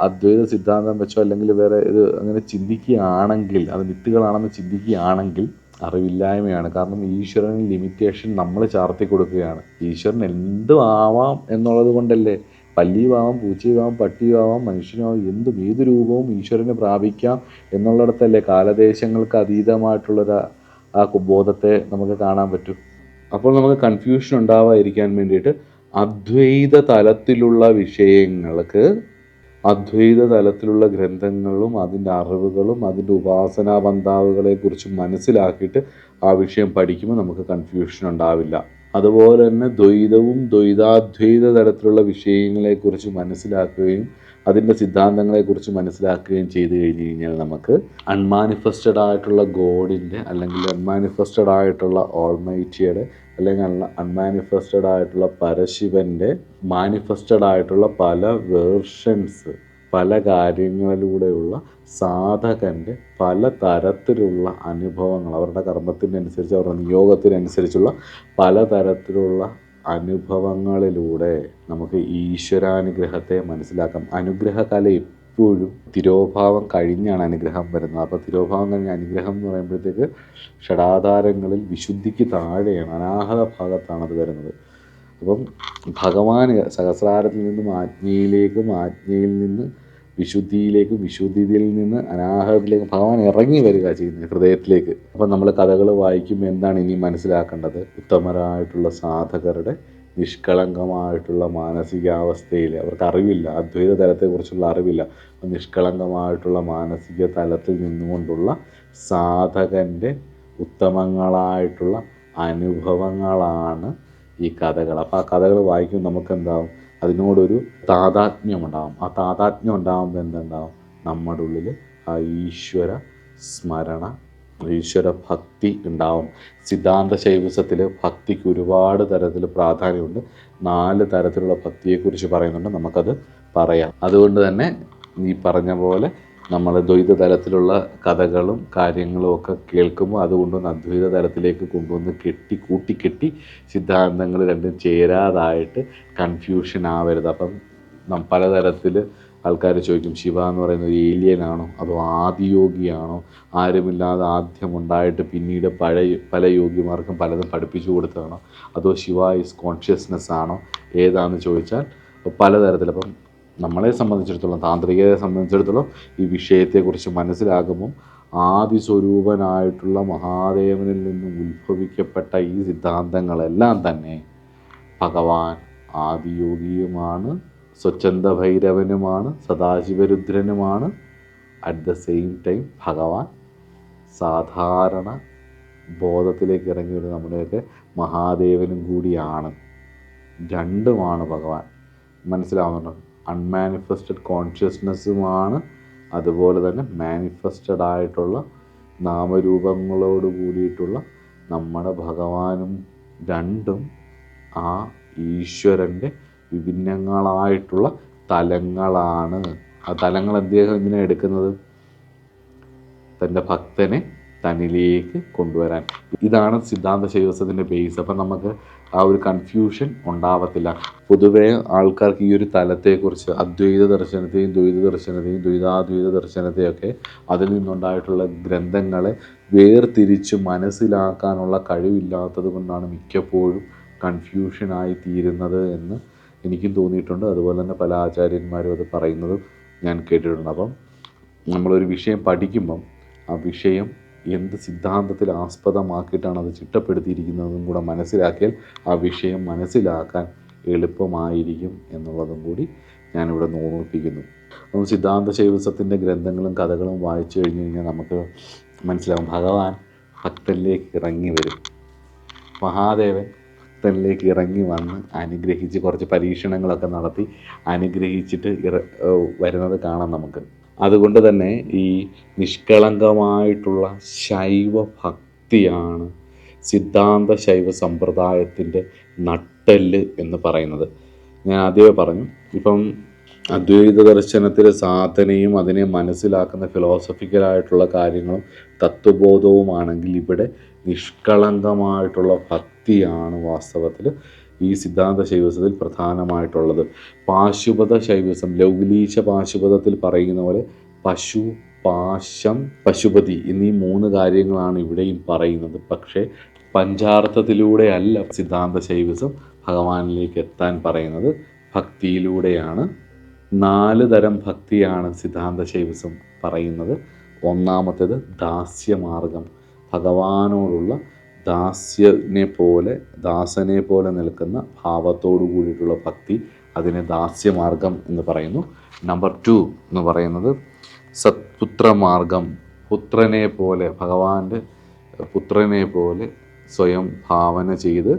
അദ്വൈത സിദ്ധാന്തം വെച്ചോ അല്ലെങ്കിൽ വേറെ ഇത് അങ്ങനെ ചിന്തിക്കുകയാണെങ്കിൽ, അത് മിത്തുകളാണെന്ന് ചിന്തിക്കുകയാണെങ്കിൽ അറിവില്ലായ്മയാണ്. കാരണം ഈശ്വരന് ലിമിറ്റേഷൻ നമ്മൾ ചാർത്തി കൊടുക്കുകയാണ്. ഈശ്വരൻ എന്തും ആവാം എന്നുള്ളത് കൊണ്ടല്ലേ. പല്ലിയുമാവാം, പൂച്ചയുമാവാം, പട്ടിയുമാവാം, മനുഷ്യനാവാം, ഏത് രൂപവും ഈശ്വരന് പ്രാപിക്കാം എന്നുള്ളിടത്തല്ലേ കാലദേശങ്ങൾക്ക് അതീതമായിട്ടുള്ളൊരു ആ ബോധത്തെ നമുക്ക് കാണാൻ പറ്റും. അപ്പോൾ നമുക്ക് കൺഫ്യൂഷൻ ഉണ്ടാവാതിരിക്കാൻ വേണ്ടിയിട്ട് അദ്വൈത തലത്തിലുള്ള വിഷയങ്ങൾക്ക് അദ്വൈത തലത്തിലുള്ള ഗ്രന്ഥങ്ങളും അതിൻ്റെ അറിവുകളും അതിൻ്റെ ഉപാസനാ ബന്ധാവുകളെക്കുറിച്ച് മനസ്സിലാക്കിയിട്ട് ആ വിഷയം പഠിക്കുമ്പോൾ നമുക്ക് കൺഫ്യൂഷൻ ഉണ്ടാവില്ല. അതുപോലെ തന്നെ ദ്വൈതവും ദ്വൈതാദ്വൈത തലത്തിലുള്ള വിഷയങ്ങളെക്കുറിച്ച് മനസ്സിലാക്കുകയും അതിൻ്റെ സിദ്ധാന്തങ്ങളെക്കുറിച്ച് മനസ്സിലാക്കുകയും ചെയ്തു കഴിഞ്ഞ് കഴിഞ്ഞാൽ നമുക്ക് അൺമാനിഫെസ്റ്റഡ് ആയിട്ടുള്ള ഗോഡിൻ്റെ അല്ലെങ്കിൽ അൺമാനിഫെസ്റ്റഡ് ആയിട്ടുള്ള ഓൾമൈറ്റിയുടെ അല്ലെങ്കിൽ അൺമാനിഫെസ്റ്റഡ് ആയിട്ടുള്ള പരശിവൻ്റെ മാനിഫെസ്റ്റഡ് ആയിട്ടുള്ള പല വേർഷൻസ്, പല കാര്യങ്ങളിലൂടെയുള്ള സാധകൻ്റെ പല തരത്തിലുള്ള അനുഭവങ്ങൾ, അവരുടെ കർമ്മത്തിനനുസരിച്ച് അവരുടെ നിയോഗത്തിനനുസരിച്ചുള്ള പലതരത്തിലുള്ള അനുഭവങ്ങളിലൂടെ നമുക്ക് ഈശ്വരാനുഗ്രഹത്തെ മനസ്സിലാക്കാം. അനുഗ്രഹകല എപ്പോഴും തിരോഭാവം കഴിഞ്ഞാണ് അനുഗ്രഹം വരുന്നത്. അപ്പോൾ തിരോഭാവം കഴിഞ്ഞ അനുഗ്രഹം എന്ന് പറയുമ്പോഴത്തേക്ക് ഷഡാധാരങ്ങളിൽ വിശുദ്ധിക്ക് താഴെയാണ്, അനാഹത ഭാഗത്താണ് അത് വരുന്നത്. അപ്പം ഭഗവാൻ സഹസ്രാരത്തിൽ നിന്നും ആജ്ഞയിലേക്കും, ആജ്ഞയിൽ നിന്ന് വിശുദ്ധിയിലേക്കും, വിശുദ്ധിയിൽ നിന്ന് അനാഹതത്തിലേക്കും ഭഗവാൻ ഇറങ്ങി വരിക ചെയ്യുന്നത് ഹൃദയത്തിലേക്ക്. അപ്പം നമ്മൾ കഥകൾ വായിക്കുമ്പോൾ എന്താണ് ഇനി മനസ്സിലാക്കേണ്ടത്? ഉത്തമരായിട്ടുള്ള സാധകരുടെ നിഷ്കളങ്കമായിട്ടുള്ള മാനസികാവസ്ഥയിൽ അവർക്ക് അറിവില്ല, അദ്വൈത തലത്തെക്കുറിച്ചുള്ള അറിവില്ല. നിഷ്കളങ്കമായിട്ടുള്ള മാനസിക തലത്തിൽ നിന്നുകൊണ്ടുള്ള സാധകൻ്റെ ഉത്തമങ്ങളായിട്ടുള്ള അനുഭവങ്ങളാണ് ഈ കഥകൾ. അപ്പോൾ ആ കഥകൾ വായിക്കുമ്പോൾ നമുക്കെന്താവും? അതിനോടൊരു താതാത്മ്യം ഉണ്ടാകും. ആ താതാത്മ്യം ഉണ്ടാകുമ്പോൾ എന്തുണ്ടാവും? നമ്മുടെ ഉള്ളിൽ ആ ഈശ്വര സ്മരണ, ഈശ്വര ഭക്തി ഉണ്ടാവും. സിദ്ധാന്ത ശൈവസത്തിൽ ഭക്തിക്ക് ഒരുപാട് തരത്തിൽ പ്രാധാന്യമുണ്ട്. 4 തരത്തിലുള്ള ഭക്തിയെക്കുറിച്ച് പറയുന്നുണ്ട്, നമുക്കത് പറയാം. അതുകൊണ്ട് തന്നെ ഈ പറഞ്ഞ പോലെ നമ്മൾ ദ്വൈത തലത്തിലുള്ള കഥകളും കാര്യങ്ങളും ഒക്കെ കേൾക്കുമ്പോൾ അതുകൊണ്ടൊന്ന് അദ്വൈത തലത്തിലേക്ക് കൊണ്ടുവന്ന് കൂട്ടിക്കെട്ടി സിദ്ധാന്തങ്ങൾ രണ്ടും ചേരാതായിട്ട് കൺഫ്യൂഷൻ ആവരുത്. അപ്പം പലതരത്തിൽ ആൾക്കാർ ചോദിക്കും, ശിവ എന്ന് പറയുന്നത് ഒരു ഏലിയനാണോ, അതോ ആദിയോഗിയാണോ, ആരുമില്ലാതെ ആദ്യമുണ്ടായിട്ട് പിന്നീട് പല യോഗിമാർക്കും പലതും പഠിപ്പിച്ചു കൊടുത്തതാണോ, അതോ ശിവ ഈസ് കോൺഷ്യസ്നെസ് ആണോ, ഏതാണെന്ന് ചോദിച്ചാൽ പലതരത്തിൽ. അപ്പം നമ്മളെ സംബന്ധിച്ചിടത്തോളം, താന്ത്രികരെ സംബന്ധിച്ചിടത്തോളം ഈ വിഷയത്തെക്കുറിച്ച് മനസ്സിലാക്കുമ്പം ആദിസ്വരൂപനായിട്ടുള്ള മഹാദേവനിൽ നിന്നും ഉത്ഭവിക്കപ്പെട്ട ഈ സിദ്ധാന്തങ്ങളെല്ലാം തന്നെ ഭഗവാൻ ആദിയോഗിയുമാണ്, സ്വച്ഛന്ത ഭൈരവനുമാണ്, സദാശിവരുദ്രനുമാണ്. അറ്റ് ദ സെയിം ടൈം ഭഗവാൻ സാധാരണ ബോധത്തിലേക്ക് ഇറങ്ങി വരുന്ന നമ്മുടെയൊക്കെ മഹാദേവനും കൂടിയാണ്. രണ്ടുമാണ് ഭഗവാൻ. മനസ്സിലാവുന്നുണ്ടോ? അൺമാനിഫെസ്റ്റഡ് കോൺഷ്യസ്നെസ്സുമാണ്, അതുപോലെ തന്നെ മാനിഫെസ്റ്റഡ് ആയിട്ടുള്ള നാമരൂപങ്ങളോട് കൂടിയിട്ടുള്ള നമ്മുടെ ഭഗവാനും. രണ്ടും ആ ഈശ്വരൻ്റെ വിഭിന്നങ്ങളായിട്ടുള്ള തലങ്ങളാണ്. ആ തലങ്ങൾ അദ്ദേഹം എന്തിനാണ് എടുക്കുന്നത്? തൻ്റെ ഭക്തനെ തന്നിലേക്ക് കൊണ്ടുവരാൻ. ഇതാണ് സിദ്ധാന്ത ശൈവസത്തിൻ്റെ ബേസ്. അപ്പം നമുക്ക് ആ ഒരു കൺഫ്യൂഷൻ ഉണ്ടാവത്തില്ല. പൊതുവേ ആൾക്കാർക്ക് ഈ ഒരു തലത്തെക്കുറിച്ച്, അദ്വൈത ദർശനത്തെയും ദ്വൈത ദർശനത്തെയും ദ്വൈതാദ്വൈത ദർശനത്തെയൊക്കെ അതിൽ നിന്നുണ്ടായിട്ടുള്ള ഗ്രന്ഥങ്ങളെ വേർതിരിച്ച് മനസ്സിലാക്കാനുള്ള കഴിവില്ലാത്തത് കൊണ്ടാണ് മിക്കപ്പോഴും കൺഫ്യൂഷനായി തീരുന്നത് എന്ന് എനിക്കും തോന്നിയിട്ടുണ്ട്. അതുപോലെ തന്നെ പല ആചാര്യന്മാരും അത് പറയുന്നതും ഞാൻ കേട്ടിട്ടുണ്ട്. അപ്പം നമ്മളൊരു വിഷയം പഠിക്കുമ്പം ആ വിഷയം എന്ത് സിദ്ധാന്തത്തിൽ ആസ്പദമാക്കിയിട്ടാണ് അത് ചിട്ടപ്പെടുത്തിയിരിക്കുന്നതെന്നും കൂടെ മനസ്സിലാക്കിയാൽ ആ വിഷയം മനസ്സിലാക്കാൻ എളുപ്പമായിരിക്കും എന്നുള്ളതും കൂടി ഞാനിവിടെ ഓർമ്മിപ്പിക്കുന്നു. അപ്പം സിദ്ധാന്ത ശൈവസത്തിൻ്റെ ഗ്രന്ഥങ്ങളും കഥകളും വായിച്ചു കഴിഞ്ഞ് കഴിഞ്ഞാൽ നമുക്ക് മനസ്സിലാവും ഭഗവാൻ ഭക്തനിലേക്ക് ഇറങ്ങി വരും. മഹാദേവൻ ഭക്തനിലേക്ക് ഇറങ്ങി വന്ന് അനുഗ്രഹിച്ച് കുറച്ച് പരീക്ഷണങ്ങളൊക്കെ നടത്തി അനുഗ്രഹിച്ചിട്ട് വരുന്നത് കാണാം നമുക്ക്. അതുകൊണ്ട് തന്നെ ഈ നിഷ്കളങ്കമായിട്ടുള്ള ശൈവ ഭക്തിയാണ് സിദ്ധാന്ത ശൈവ സമ്പ്രദായത്തിൻ്റെ നട്ടെല്ല് എന്ന് പറയുന്നത്. ഞാൻ ആദ്യമേ പറഞ്ഞു, ഇപ്പം അദ്വൈത ദർശനത്തിൽ സാധനയും അതിനെ മനസ്സിലാക്കുന്ന ഫിലോസഫിക്കലായിട്ടുള്ള കാര്യങ്ങളും തത്വബോധവുമാണെങ്കിൽ, ഇവിടെ നിഷ്കളങ്കമായിട്ടുള്ള ഭക്തിയാണ് വാസ്തവത്തിൽ ഈ സിദ്ധാന്ത ശൈവസത്തിൽ പ്രധാനമായിട്ടുള്ളത്. പാശുപത ശൈവസം, ലൗലീശ പാശുപതത്തിൽ പറയുന്ന പോലെ പശു, പാശം, പശുപതി എന്നീ 3 കാര്യങ്ങളാണ് ഇവിടെയും പറയുന്നത്. പക്ഷേ പഞ്ചാർത്ഥത്തിലൂടെ അല്ല സിദ്ധാന്ത ശൈവസം ഭഗവാനിലേക്ക് എത്താൻ പറയുന്നത്, ഭക്തിയിലൂടെയാണ്. 4 തരം ഭക്തിയാണ് സിദ്ധാന്ത ശൈവസം പറയുന്നത്. ഒന്നാമത്തേത് ദാസ്യമാർഗം, ഭഗവാനോടുള്ള ദാസനെ പോലെ നിൽക്കുന്ന ഭാവത്തോടു കൂടിയിട്ടുള്ള ഭക്തി, അതിനെ ദാസ്യമാർഗം എന്ന് പറയുന്നു. നമ്പർ 2 എന്ന് പറയുന്നത് സത്പുത്രമാർഗം, പുത്രനെ പോലെ, ഭഗവാന്റെ പുത്രനെ പോലെ സ്വയം ഭാവന ചെയ്ത്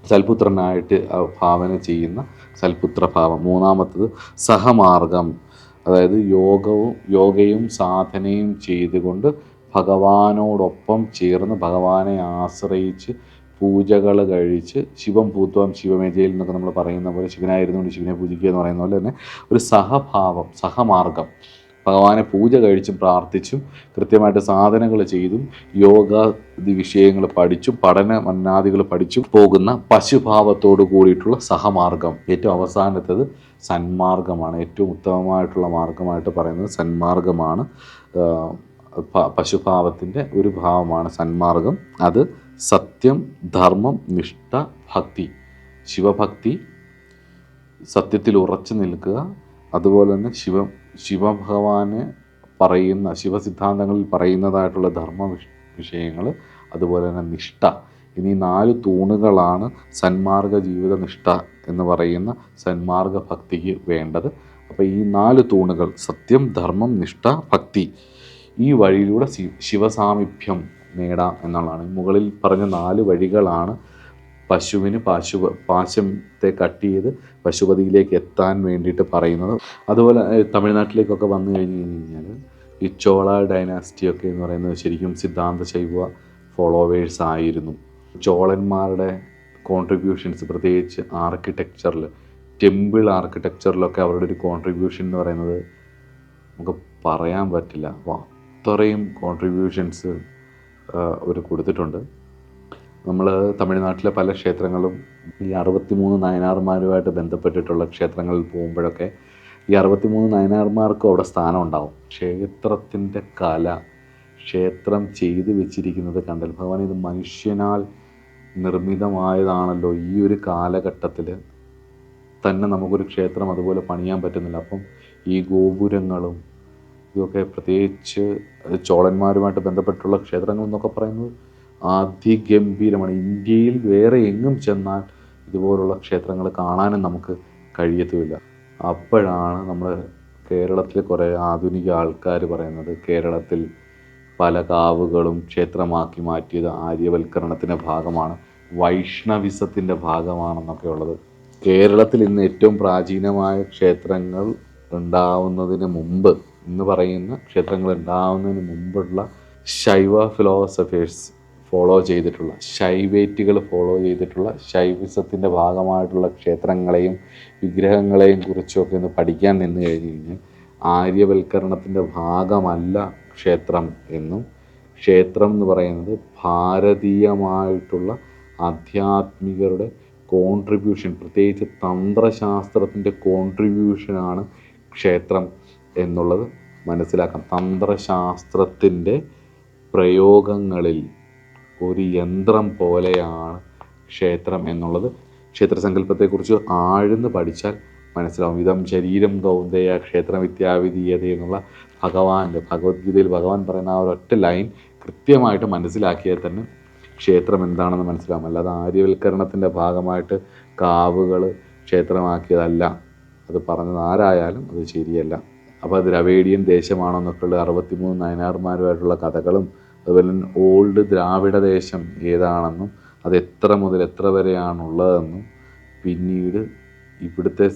സൽപുത്രനായിട്ട് ഭാവന ചെയ്യുന്ന സൽപുത്രഭാവം. 3-മത്തത് സഹമാർഗം, അതായത് യോഗയും സാധനയും ചെയ്തുകൊണ്ട് ഭഗവാനോടൊപ്പം ചേർന്ന് ഭഗവാനെ ആശ്രയിച്ച് പൂജകൾ കഴിച്ച് ശിവം പൂത്വം ശിവമേജയിൽ എന്നൊക്കെ നമ്മൾ പറയുന്ന പോലെ ശിവനായിരുന്നുകൊണ്ട് ശിവനെ പൂജിക്കുക എന്ന് പറയുന്ന പോലെ തന്നെ ഒരു സഹഭാവം, സഹമാർഗം, ഭഗവാനെ പൂജ കഴിച്ചും പ്രാർത്ഥിച്ചും കൃത്യമായിട്ട് സാധനകൾ ചെയ്തും യോഗ വിഷയങ്ങൾ പഠിച്ചും പഠന മന്നാദികൾ പഠിച്ചും പോകുന്ന പശുഭാവത്തോട് കൂടിയിട്ടുള്ള സഹമാർഗം. ഏറ്റവും അവസാനത്തേത് സന്മാർഗമാണ്. ഏറ്റവും ഉത്തമമായിട്ടുള്ള മാർഗമായിട്ട് പറയുന്നത് സന്മാർഗമാണ്. പശുഭാവത്തിൻ്റെ ഒരു ഭാവമാണ് സന്മാർഗം. അത് സത്യം, ധർമ്മം, നിഷ്ഠ, ഭക്തി. ശിവഭക്തി, സത്യത്തിൽ ഉറച്ചു നിൽക്കുക, അതുപോലെ തന്നെ ശിവഭഗവാനെ പറയുന്ന ശിവസിദ്ധാന്തങ്ങളിൽ പറയുന്നതായിട്ടുള്ള ധർമ്മ വിഷയങ്ങൾ, അതുപോലെ തന്നെ നിഷ്ഠ. എന്നീ 4 തൂണുകളാണ് സന്മാർഗ ജീവിത നിഷ്ഠ എന്ന് പറയുന്ന സന്മാർഗ ഭക്തിക്ക് വേണ്ടത്. അപ്പോൾ ഈ 4 തൂണുകൾ സത്യം, ധർമ്മം, നിഷ്ഠ, ഭക്തി, ഈ വഴിയിലൂടെ ശിവസാമീപ്യം നേടാം എന്നുള്ളതാണ്. മുകളിൽ പറഞ്ഞ 4 വഴികളാണ് പശുവിന് പാശത്തെ കട്ട് ചെയ്ത് പശുപതിയിലേക്ക് എത്താൻ വേണ്ടിയിട്ട് പറയുന്നത്. അതുപോലെ തമിഴ്നാട്ടിലേക്കൊക്കെ വന്നു കഴിഞ്ഞ് കഴിഞ്ഞാൽ ഈ ചോള ഡൈനാസ്റ്റിയൊക്കെ എന്ന് പറയുന്നത് ശരിക്കും സിദ്ധാന്ത ശൈവ ഫോളോവേഴ്സ് ആയിരുന്നു. ചോളന്മാരുടെ കോൺട്രിബ്യൂഷൻസ്, പ്രത്യേകിച്ച് ആർക്കിടെക്ചറിൽ, ടെമ്പിൾ ആർക്കിടെക്ചറിലൊക്കെ അവരുടെ ഒരു കോൺട്രിബ്യൂഷൻ എന്ന് പറയുന്നത് നമുക്ക് പറയാൻ പറ്റില്ല. അപ്പോൾ അത്രയും കോൺട്രിബ്യൂഷൻസ് അവർ കൊടുത്തിട്ടുണ്ട്. നമ്മൾ തമിഴ്നാട്ടിലെ പല ക്ഷേത്രങ്ങളും ഈ 63 നായനാർമാരുമായിട്ട് ബന്ധപ്പെട്ടിട്ടുള്ള ക്ഷേത്രങ്ങളിൽ പോകുമ്പോഴൊക്കെ ഈ 63 നായനാർമാർക്കും അവിടെ സ്ഥാനം ഉണ്ടാവും. ക്ഷേത്രത്തിൻ്റെ കല, ക്ഷേത്രം ചെയ്തു വെച്ചിരിക്കുന്നത് കണ്ടാൽ ഭഗവാൻ ഇത് മനുഷ്യനാൽ നിർമ്മിതമായതാണല്ലോ, ഈ ഒരു കാലഘട്ടത്തിൽ തന്നെ നമുക്കൊരു ക്ഷേത്രം അതുപോലെ പണിയാൻ പറ്റുന്നില്ല. അപ്പം ഈ ഗോപുരങ്ങളും ഇതൊക്കെ, പ്രത്യേകിച്ച് ചോളന്മാരുമായിട്ട് ബന്ധപ്പെട്ടുള്ള ക്ഷേത്രങ്ങൾ എന്നൊക്കെ പറയുന്നത് അതിഗംഭീരമാണ്. ഇന്ത്യയിൽ വേറെ എങ്ങും ചെന്നാൽ ഇതുപോലുള്ള ക്ഷേത്രങ്ങൾ കാണാനും നമുക്ക് കഴിയത്തുമില്ല. അപ്പോഴാണ് നമ്മൾ കേരളത്തിൽ കുറേ ആധുനിക ആൾക്കാർ പറയുന്നത് കേരളത്തിൽ പല കാവുകളും ക്ഷേത്രമാക്കി മാറ്റിയത് ആര്യവൽക്കരണത്തിൻ്റെ ഭാഗമാണ്, വൈഷ്ണവിസത്തിൻ്റെ ഭാഗമാണെന്നൊക്കെ ഉള്ളത്. കേരളത്തിൽ ഇന്ന് ഏറ്റവും പ്രാചീനമായ ക്ഷേത്രങ്ങൾ ഉണ്ടാവുന്നതിന് മുമ്പ്, ഇന്ന് പറയുന്ന ക്ഷേത്രങ്ങൾ ഉണ്ടാവുന്നതിന് മുമ്പുള്ള ശൈവ ഫിലോസഫേഴ്സ് ഫോളോ ചെയ്തിട്ടുള്ള, ശൈവേറ്റുകൾ ഫോളോ ചെയ്തിട്ടുള്ള ശൈവിസത്തിൻ്റെ ഭാഗമായിട്ടുള്ള ക്ഷേത്രങ്ങളെയും വിഗ്രഹങ്ങളെയും കുറിച്ചൊക്കെ ഒന്ന് പഠിക്കാൻ നിന്ന് കഴിഞ്ഞ് കഴിഞ്ഞാൽ ആര്യവൽക്കരണത്തിൻ്റെ ഭാഗമല്ല ക്ഷേത്രം എന്നും, ക്ഷേത്രം എന്ന് പറയുന്നത് ഭാരതീയമായിട്ടുള്ള ആധ്യാത്മികരുടെ കോൺട്രിബ്യൂഷൻ, പ്രത്യേകിച്ച് തന്ത്രശാസ്ത്രത്തിൻ്റെ കോൺട്രിബ്യൂഷനാണ് ക്ഷേത്രം എന്നുള്ളത് മനസ്സിലാക്കാം. തന്ത്രശാസ്ത്രത്തിൻ്റെ പ്രയോഗങ്ങളിൽ ഒരു യന്ത്രം പോലെയാണ് ക്ഷേത്രം എന്നുള്ളത്. ക്ഷേത്രസങ്കല്പത്തെക്കുറിച്ച് ആഴ്ന്ന് പഠിച്ചാൽ മനസ്സിലാവും. ഇതം ശരീരം കൗന്ദേയ ക്ഷേത്രം വിദ്യാവിധീയത എന്നുള്ള ഭഗവാന്റെ ഭഗവത്ഗീതയിൽ ഭഗവാൻ പറയുന്ന ആ ഒരൊറ്റ ലൈൻ കൃത്യമായിട്ട് മനസ്സിലാക്കിയാൽ തന്നെ ക്ഷേത്രം എന്താണെന്ന് മനസ്സിലാവും. അല്ലാതെ ആര്യവൽക്കരണത്തിൻ്റെ ഭാഗമായിട്ട് കാവുകൾ ക്ഷേത്രമാക്കിയതല്ല. അത് പറഞ്ഞത് ആരായാലും അത് ശരിയല്ല. അപ്പോൾ അത് ദ്രവേഡിയൻ ദേശമാണെന്നൊക്കെയുള്ള 63 നായനാർമാരുമായിട്ടുള്ള കഥകളും അതുപോലെ തന്നെ ഓൾഡ് ദ്രാവിഡ ദേശം ഏതാണെന്നും അത് എത്ര മുതൽ എത്ര വരെയാണുള്ളതെന്നും പിന്നീട് ഇവിടുത്തെ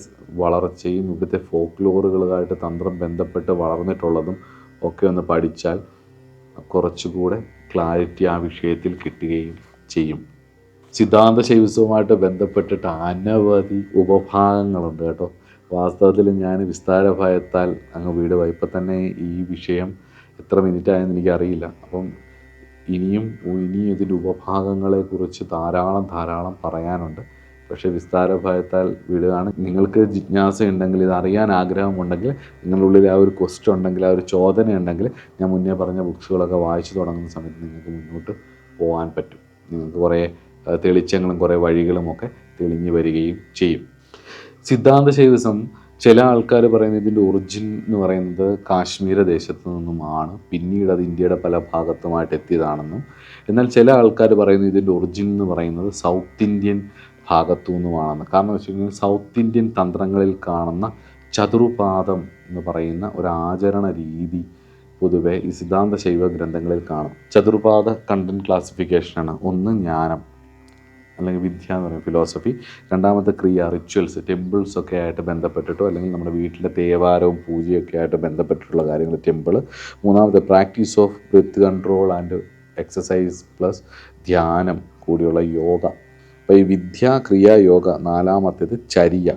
വളർച്ചയും ഇവിടുത്തെ ഫോക്ലോറുകളുമായിട്ട് തന്ത്രം ബന്ധപ്പെട്ട് വളർന്നിട്ടുള്ളതും ഒക്കെ ഒന്ന് പഠിച്ചാൽ കുറച്ചുകൂടെ ക്ലാരിറ്റി ആ വിഷയത്തിൽ കിട്ടുകയും ചെയ്യും. സിദ്ധാന്ത ശൈവസവുമായിട്ട് ബന്ധപ്പെട്ടിട്ട് അനവധി ഉപഭാഗങ്ങളുണ്ട് കേട്ടോ. വാസ്തവത്തിൽ ഞാൻ വിസ്താര ഭയത്താൽ അങ്ങ് വീടുവായി. ഇപ്പം തന്നെ ഈ വിഷയം എത്ര മിനിറ്റായെന്ന് എനിക്കറിയില്ല. അപ്പം ഇനിയും ഇതിൻ്റെ ഉപഭാഗങ്ങളെക്കുറിച്ച് ധാരാളം പറയാനുണ്ട്. പക്ഷേ വിസ്താര ഭയത്താൽ വിടുകയാണ്. നിങ്ങൾക്ക് ജിജ്ഞാസ ഉണ്ടെങ്കിൽ, ഇത് അറിയാൻ ആഗ്രഹമുണ്ടെങ്കിൽ, നിങ്ങളുടെ ഉള്ളിൽ ആ ഒരു ക്വസ്റ്റ്യൻ ഉണ്ടെങ്കിൽ, ആ ഒരു ചോദന ഉണ്ടെങ്കിൽ, ഞാൻ മുന്നേ പറഞ്ഞ ബുക്സുകളൊക്കെ വായിച്ചു തുടങ്ങുന്ന സമയത്ത് നിങ്ങൾക്ക് മുന്നോട്ട് പോകാൻ പറ്റും. നിങ്ങൾക്ക് കുറേ തെളിച്ചങ്ങളും കുറേ വഴികളുമൊക്കെ തെളിഞ്ഞു വരികയും ചെയ്യും. സിദ്ധാന്ത ശൈവസം ചില ആൾക്കാർ പറയുന്നത് ഇതിൻ്റെ ഒറിജിൻ എന്ന് പറയുന്നത് കാശ്മീര ദേശത്തു നിന്നുമാണ്, പിന്നീട് അത് ഇന്ത്യയുടെ പല ഭാഗത്തുമായിട്ട് എത്തിയതാണെന്നും. എന്നാൽ ചില ആൾക്കാർ പറയുന്നത് ഇതിൻ്റെ ഒറിജിൻ എന്ന് പറയുന്നത് സൗത്ത് ഇന്ത്യൻ ഭാഗത്തു നിന്നുമാണെന്ന്. കാരണം വെച്ച് കഴിഞ്ഞാൽ സൗത്ത് ഇന്ത്യൻ തന്ത്രങ്ങളിൽ കാണുന്ന ചതുർപാദം എന്ന് പറയുന്ന ഒരു ആചരണ രീതി പൊതുവെ ഈ സിദ്ധാന്ത ശൈവ ഗ്രന്ഥങ്ങളിൽ കാണും. ചതുർപാദ കണ്ടന്റ് ക്ലാസിഫിക്കേഷനാണ്. ഒന്ന് ജ്ഞാനം അല്ലെങ്കിൽ വിദ്യ എന്ന് പറയും, ഫിലോസഫി. രണ്ടാമത്തെ ക്രിയ, റിച്വൽസ്, ടെമ്പിൾസ് ഒക്കെ ആയിട്ട് ബന്ധപ്പെട്ടിട്ടോ അല്ലെങ്കിൽ നമ്മുടെ വീട്ടിലെ തേവാരവും പൂജയൊക്കെ ആയിട്ട് ബന്ധപ്പെട്ടിട്ടുള്ള കാര്യങ്ങൾ, ടെമ്പിൾ. മൂന്നാമത്തെ practice of breath control and exercise plus ധ്യാനം കൂടിയുള്ള യോഗ. അപ്പോൾ ഈ വിദ്യ, ക്രിയ, യോഗ. നാലാമത്തേത് ചര്യ,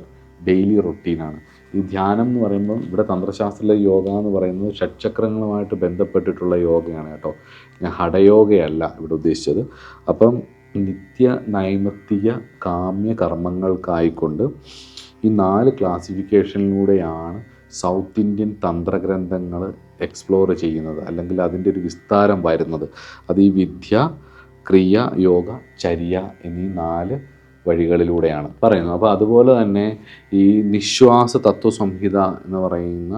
ഡെയിലി റൊട്ടീനാണ്. ഈ ധ്യാനം എന്ന് പറയുമ്പോൾ ഇവിടെ തന്ത്രശാസ്ത്രത്തിലെ യോഗ എന്ന് പറയുന്നത് ഷഡ്ചക്രങ്ങളുമായിട്ട് ബന്ധപ്പെട്ടിട്ടുള്ള യോഗയാണ് കേട്ടോ. ഞാൻ ഹഠയോഗയല്ല ഇവിടെ ഉദ്ദേശിച്ചത്. അപ്പം നിത്യ നൈമിത്തിക കാമ്യ കർമ്മങ്ങൾക്കായിക്കൊണ്ട് ഈ 4 ക്ലാസിഫിക്കേഷനിലൂടെയാണ് സൗത്ത് ഇന്ത്യൻ തന്ത്രഗ്രന്ഥങ്ങൾ എക്സ്പ്ലോർ ചെയ്യുന്നത്, അല്ലെങ്കിൽ അതിൻ്റെ ഒരു വിസ്താരം വരുന്നത്. അത് ഈ വിദ്യ, ക്രിയ, യോഗ, ചര്യ എന്നീ 4 വഴികളിലൂടെയാണ് പറയുന്നത്. അപ്പോൾ അതുപോലെ തന്നെ ഈ നിശ്വാസ തത്വസംഹിത എന്ന് പറയുന്ന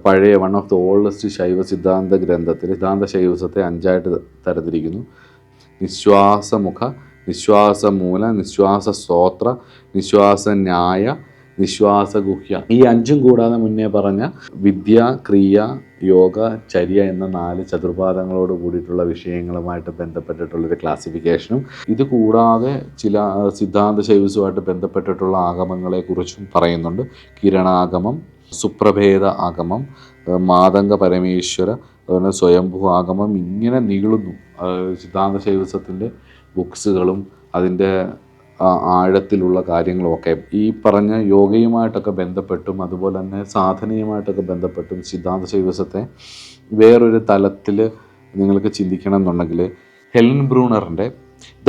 പഴയ വൺ ഓഫ് ദ ഓൾഡസ്റ്റ് ശൈവ സിദ്ധാന്ത ഗ്രന്ഥത്തിൽ സിദ്ധാന്ത ശൈവസത്തെ 5ആയിട്ട് തരത്തിരിക്കുന്നു. നിശ്വാസമുഖ, നിശ്വാസമൂല, നിശ്വാസ സ്തോത്ര, നിശ്വാസ ന്യായ, നിശ്വാസഗുഹ്യ. ഈ 5ഉം കൂടാതെ മുന്നേ പറഞ്ഞ വിദ്യ, ക്രിയ, യോഗ, ചര്യ എന്ന 4 ചതുർപാദങ്ങളോട് കൂടിയിട്ടുള്ള വിഷയങ്ങളുമായിട്ട് ബന്ധപ്പെട്ടിട്ടുള്ളൊരു ക്ലാസിഫിക്കേഷനും, ഇത് കൂടാതെ ചില സിദ്ധാന്ത ശൈവസുമായിട്ട് ബന്ധപ്പെട്ടിട്ടുള്ള ആഗമങ്ങളെക്കുറിച്ചും പറയുന്നുണ്ട്. കിരണാഗമം, സുപ്രഭേദ ആഗമം, മാതംഗ പരമേശ്വര, അതുപോലെ സ്വയംഭൂ ആഗമം. ഇങ്ങനെ നീളുന്നു സിദ്ധാന്ത ശൈവസത്തിൻ്റെ ബുക്സുകളും അതിൻ്റെ ആഴത്തിലുള്ള കാര്യങ്ങളുമൊക്കെ. ഈ പറഞ്ഞ യോഗയുമായിട്ടൊക്കെ ബന്ധപ്പെട്ടും അതുപോലെ തന്നെ സാധനയുമായിട്ടൊക്കെ ബന്ധപ്പെട്ടും സിദ്ധാന്ത ശൈവസത്തെ വേറൊരു തലത്തിൽ നിങ്ങൾക്ക് ചിന്തിക്കണം എന്നുണ്ടെങ്കിൽ ഹെലൻ ബ്രൂണറിൻ്റെ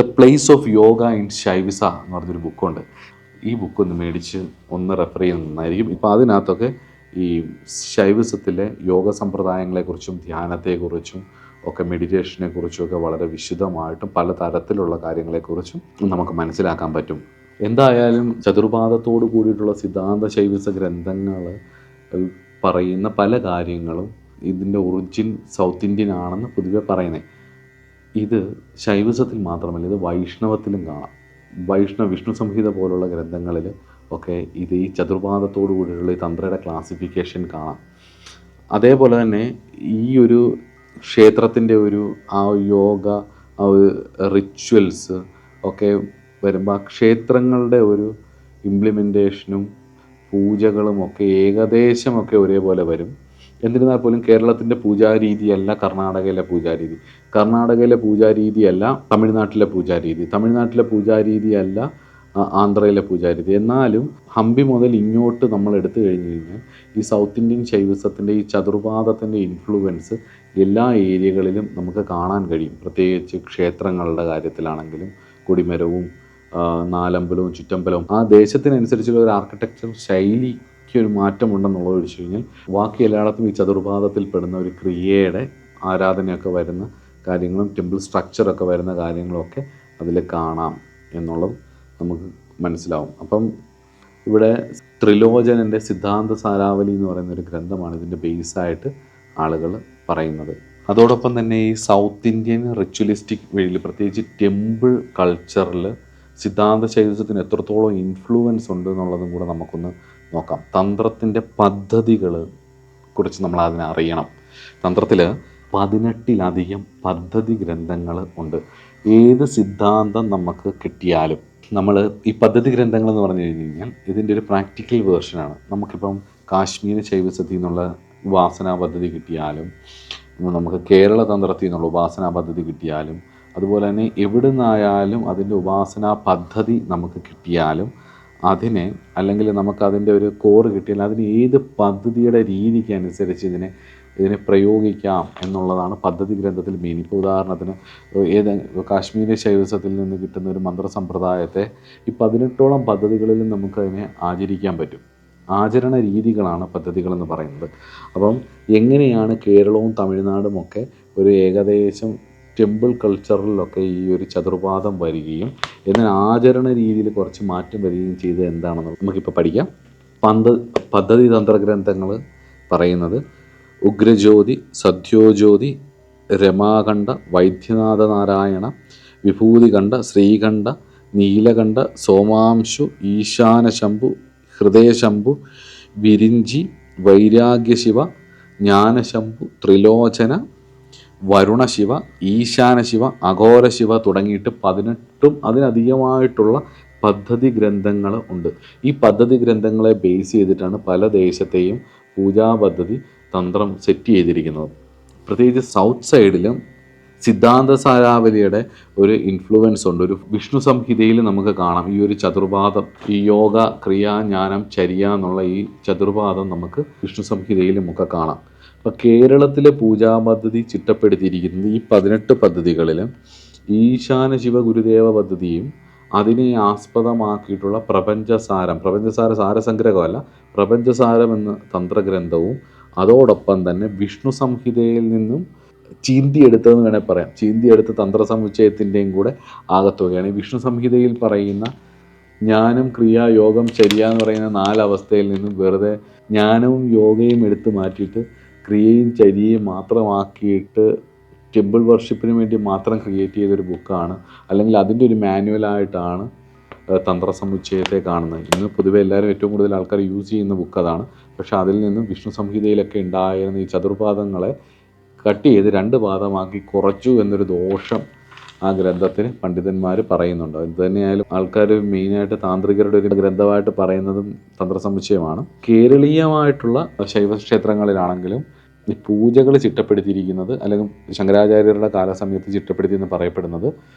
the place of yoga in Shaivism എന്ന് പറഞ്ഞൊരു ബുക്കുണ്ട്. ഈ ബുക്കൊന്ന് മേടിച്ച് ഒന്ന് റെഫർ ചെയ്യുന്നതായിരിക്കും. ഇപ്പോൾ അതിനകത്തൊക്കെ ഈ ശൈവസത്തിലെ യോഗ സമ്പ്രദായങ്ങളെക്കുറിച്ചും ധ്യാനത്തെക്കുറിച്ചും ഒക്കെ മെഡിറ്റേഷനെ കുറിച്ചൊക്കെ വളരെ വിശദമായിട്ടും പല തരത്തിലുള്ള കാര്യങ്ങളെക്കുറിച്ചും നമുക്ക് മനസ്സിലാക്കാൻ പറ്റും. എന്തായാലും ചതുർപാദത്തോട് കൂടിയിട്ടുള്ള സിദ്ധാന്ത ശൈവസ ഗ്രന്ഥങ്ങൾ പറയുന്ന പല കാര്യങ്ങളും ഇതിൻ്റെ ഒറിജിൻ സൗത്ത് ഇന്ത്യൻ ആണെന്ന് പൊതുവെ പറയുന്നത്. ഇത് ശൈവസത്തിൽ മാത്രമല്ല, ഇത് വൈഷ്ണവത്തിലും കാണാം. വിഷ്ണു സംഹിത പോലുള്ള ഗ്രന്ഥങ്ങളിൽ ഒക്കെ ഇത് ഈ ചതുർപാദത്തോടു കൂടിയുള്ള ഈ തന്ത്രയുടെ ക്ലാസിഫിക്കേഷൻ കാണാം. അതേപോലെ തന്നെ ഈ ഒരു ക്ഷേത്രത്തിൻ്റെ ഒരു ആ യോഗ, ആ ഒരു റിച്വൽസ് ഒക്കെ വരുമ്പോൾ ആ ക്ഷേത്രങ്ങളുടെ ഒരു ഇംപ്ലിമെൻറ്റേഷനും പൂജകളും ഒക്കെ ഏകദേശമൊക്കെ ഒരേപോലെ വരും. എന്നിരുന്നാൽ പോലും കേരളത്തിൻ്റെ പൂജാരീതിയല്ല കർണാടകയിലെ പൂജാരീതി, കർണാടകയിലെ പൂജാരീതിയല്ല തമിഴ്നാട്ടിലെ പൂജാരീതി, തമിഴ്നാട്ടിലെ പൂജാരീതിയല്ല ആന്ധ്രയിലെ പൂജാരീതി. എന്നാലും ഹംപി മുതൽ ഇങ്ങോട്ട് നമ്മൾ എടുത്തു കഴിഞ്ഞു കഴിഞ്ഞാൽ ഈ സൗത്ത് ഇന്ത്യൻ ശൈവസത്തിൻ്റെ ഈ ചതുർപാദത്തിൻ്റെ ഇൻഫ്ലുവൻസ് എല്ലാ ഏരിയകളിലും നമുക്ക് കാണാൻ കഴിയും. പ്രത്യേകിച്ച് ക്ഷേത്രങ്ങളുടെ കാര്യത്തിലാണെങ്കിലും കൊടിമരവും നാലമ്പലവും ചുറ്റമ്പലവും ആ ദേശത്തിനനുസരിച്ചുള്ള ഒരു ആർക്കിടെക്ചർ ശൈലിക്ക് ഒരു മാറ്റമുണ്ടെന്നുള്ളത് വെച്ച് കഴിഞ്ഞാൽ ബാക്കി എല്ലായിടത്തും ഈ ചതുർപാദത്തിൽ പെടുന്ന ഒരു ക്രിയയുടെ ആരാധനയൊക്കെ വരുന്ന കാര്യങ്ങളും ടെമ്പിൾ സ്ട്രക്ചറൊക്കെ വരുന്ന കാര്യങ്ങളൊക്കെ അതിൽ കാണാം എന്നുള്ളത് നമുക്ക് മനസ്സിലാവും. അപ്പം ഇവിടെ ത്രിലോചനൻ്റെ സിദ്ധാന്ത സാരാവലി എന്ന് പറയുന്ന ഒരു ഗ്രന്ഥമാണ് ഇതിൻ്റെ ബേസായിട്ട് ആളുകൾ പറയുന്നത്. അതോടൊപ്പം തന്നെ ഈ സൗത്ത് ഇന്ത്യൻ റിച്വലിസ്റ്റിക് വഴിയിൽ, പ്രത്യേകിച്ച് ടെമ്പിൾ കൾച്ചറിൽ സിദ്ധാന്ത ശൈവത്തിന് എത്രത്തോളം ഇൻഫ്ലുവൻസ് ഉണ്ട് എന്നുള്ളതും കൂടെ നമുക്കൊന്ന് നോക്കാം. തന്ത്രത്തിൻ്റെ പദ്ധതികൾ കുറിച്ച് നമ്മൾ അതിനെ അറിയണം. തന്ത്രത്തിൽ 18 പദ്ധതി ഗ്രന്ഥങ്ങൾ ഉണ്ട്. ഏത് സിദ്ധാന്തം നമുക്ക് കിട്ടിയാലും നമ്മൾ ഈ പദ്ധതി ഗ്രന്ഥങ്ങൾ എന്ന് പറഞ്ഞു കഴിഞ്ഞാൽ ഇതിൻ്റെ ഒരു പ്രാക്ടിക്കൽ വേർഷനാണ്. നമുക്കിപ്പം കാശ്മീർ ശൈവസത്തിൽ നിന്നുള്ള ഉപാസനാ പദ്ധതി കിട്ടിയാലും, നമുക്ക് കേരള തന്ത്രത്തിൽ നിന്നുള്ള ഉപാസനാ പദ്ധതി കിട്ടിയാലും, അതുപോലെ തന്നെ എവിടെ നിന്നായാലും അതിൻ്റെ ഉപാസനാ പദ്ധതി നമുക്ക് കിട്ടിയാലും അതിനെ, അല്ലെങ്കിൽ നമുക്കതിൻ്റെ ഒരു കോറ് കിട്ടിയാൽ അതിന് ഏത് പദ്ധതിയുടെ രീതിക്ക് അനുസരിച്ച് ഇതിനെ പ്രയോഗിക്കാം എന്നുള്ളതാണ് പദ്ധതി ഗ്രന്ഥത്തിൽ മെയിൻ. ഇപ്പോൾ ഉദാഹരണത്തിന് കാശ്മീരി ശൈവസത്തിൽ നിന്ന് കിട്ടുന്ന ഒരു മന്ത്രസമ്പ്രദായത്തെ ഈ 18ഓളം പദ്ധതികളിലും നമുക്കതിനെ ആചരിക്കാൻ പറ്റും. ആചരണ രീതികളാണ് പദ്ധതികളെന്ന് പറയുന്നത്. അപ്പം എങ്ങനെയാണ് കേരളവും തമിഴ്നാടും ഒക്കെ ഒരു ഏകദേശം ടെമ്പിൾ കൾച്ചറിലൊക്കെ ഈ ഒരു ചതുർപാദം വരികയും എന്നാൽ ആചരണ രീതിയിൽ കുറച്ച് മാറ്റം വരികയും ചെയ്തത് എന്താണെന്ന് നമുക്കിപ്പോൾ പഠിക്കാം. പദ്ധതി തന്ത്രഗ്രന്ഥങ്ങൾ പറയുന്നത് ഉഗ്രജ്യോതി, സദ്യോജ്യോതി, രമാകണ്ഠ, വൈദ്യനാഥ നാരായണ, വിഭൂതികണ്ഠ, ശ്രീകണ്ഠ, നീലകണ്ഠ, സോമാംശു, ഈശാനശംഭു, ഹൃദയശംഭു, വിരിഞ്ചി, വൈരാഗ്യശിവ, ജ്ഞാനശംഭു, ത്രിലോചന, വരുണശിവ, ഈശാനശിവ, അഘോരശിവ തുടങ്ങിയിട്ട് 18ഉം അതിനധികമായിട്ടുള്ള പദ്ധതി ഗ്രന്ഥങ്ങൾ ഉണ്ട്. ഈ പദ്ധതി ഗ്രന്ഥങ്ങളെ ബേസ് ചെയ്തിട്ടാണ് പല ദേശത്തെയും പൂജാപദ്ധതി തന്ത്രം സെറ്റ് ചെയ്തിരിക്കുന്നത്. പ്രത്യേകിച്ച് സൗത്ത് സൈഡിലും സിദ്ധാന്ത സാരാവലിയുടെ ഒരു ഇൻഫ്ലുവൻസ് ഉണ്ട്. ഒരു വിഷ്ണു സംഹിതയിൽ നമുക്ക് കാണാം ഈ ഒരു ചതുർപാദം, ഈ യോഗ, ക്രിയ, ജ്ഞാനം, ചര്യ എന്നുള്ള ഈ ചതുർപാദം നമുക്ക് വിഷ്ണു സംഹിതയിലും ഒക്കെ കാണാം. അപ്പോൾ കേരളത്തിലെ പൂജാപദ്ധതി ചിട്ടപ്പെടുത്തിയിരിക്കുന്നത് ഈ 18 പദ്ധതികളിലും ഈശാന ശിവ ഗുരുദേവ പദ്ധതിയും അതിനെ ആസ്പദമാക്കിയിട്ടുള്ള പ്രപഞ്ചസാരം സാരസംഗ്രഹമല്ല, പ്രപഞ്ചസാരം എന്ന തന്ത്രഗ്രന്ഥവും അതോടൊപ്പം തന്നെ വിഷ്ണു സംഹിതയിൽ നിന്നും ചീന്തിയെടുത്തതെന്ന് വേണേൽ പറയാം. ചീന്തിയെടുത്ത തന്ത്രസമുച്ചയത്തിൻ്റെയും കൂടെ ആകത്തുകയാണ്. ഈ വിഷ്ണു സംഹിതയിൽ പറയുന്ന ജ്ഞാനം, ക്രിയ, യോഗം, ചര്യ എന്ന് പറയുന്ന 4 അവസ്ഥയിൽ നിന്നും വെറുതെ ജ്ഞാനവും യോഗയും എടുത്തു മാറ്റിയിട്ട് ക്രിയയും ചര്യയും മാത്രമാക്കിയിട്ട് ടെമ്പിൾ വർഷിപ്പിന് വേണ്ടി മാത്രം ക്രിയേറ്റ് ചെയ്തൊരു ബുക്കാണ്, അല്ലെങ്കിൽ അതിൻ്റെ ഒരു മാനുവലായിട്ടാണ് തന്ത്രസമുച്ചയത്തെ കാണുന്നത്. ഇന്ന് പൊതുവെ എല്ലാവരും ഏറ്റവും കൂടുതൽ ആൾക്കാർ യൂസ് ചെയ്യുന്ന ബുക്ക് അതാണ്. പക്ഷേ അതിൽ നിന്നും വിഷ്ണു സംഹിതയിലൊക്കെ ഉണ്ടായിരുന്ന ഈ ചതുർപാദങ്ങളെ കട്ട് ചെയ്ത് 2 പാദമാക്കി കുറച്ചു എന്നൊരു ദോഷം ആ ഗ്രന്ഥത്തിന് പണ്ഡിതന്മാർ പറയുന്നുണ്ട്. ഇത് തന്നെയായാലും ആൾക്കാർ മെയിനായിട്ട് താന്ത്രികരുടെ ഒരു ഗ്രന്ഥമായിട്ട് പറയുന്നതും തന്ത്രസമുച്ചയമാണ്. കേരളീയമായിട്ടുള്ള ശൈവക്ഷേത്രങ്ങളിലാണെങ്കിലും ഈ പൂജകൾ ചിട്ടപ്പെടുത്തിയിരിക്കുന്നത്, അല്ലെങ്കിൽ ശങ്കരാചാര്യരുടെ കാലസമയത്ത് ചിട്ടപ്പെടുത്തിയെന്ന് പറയപ്പെടുന്നത്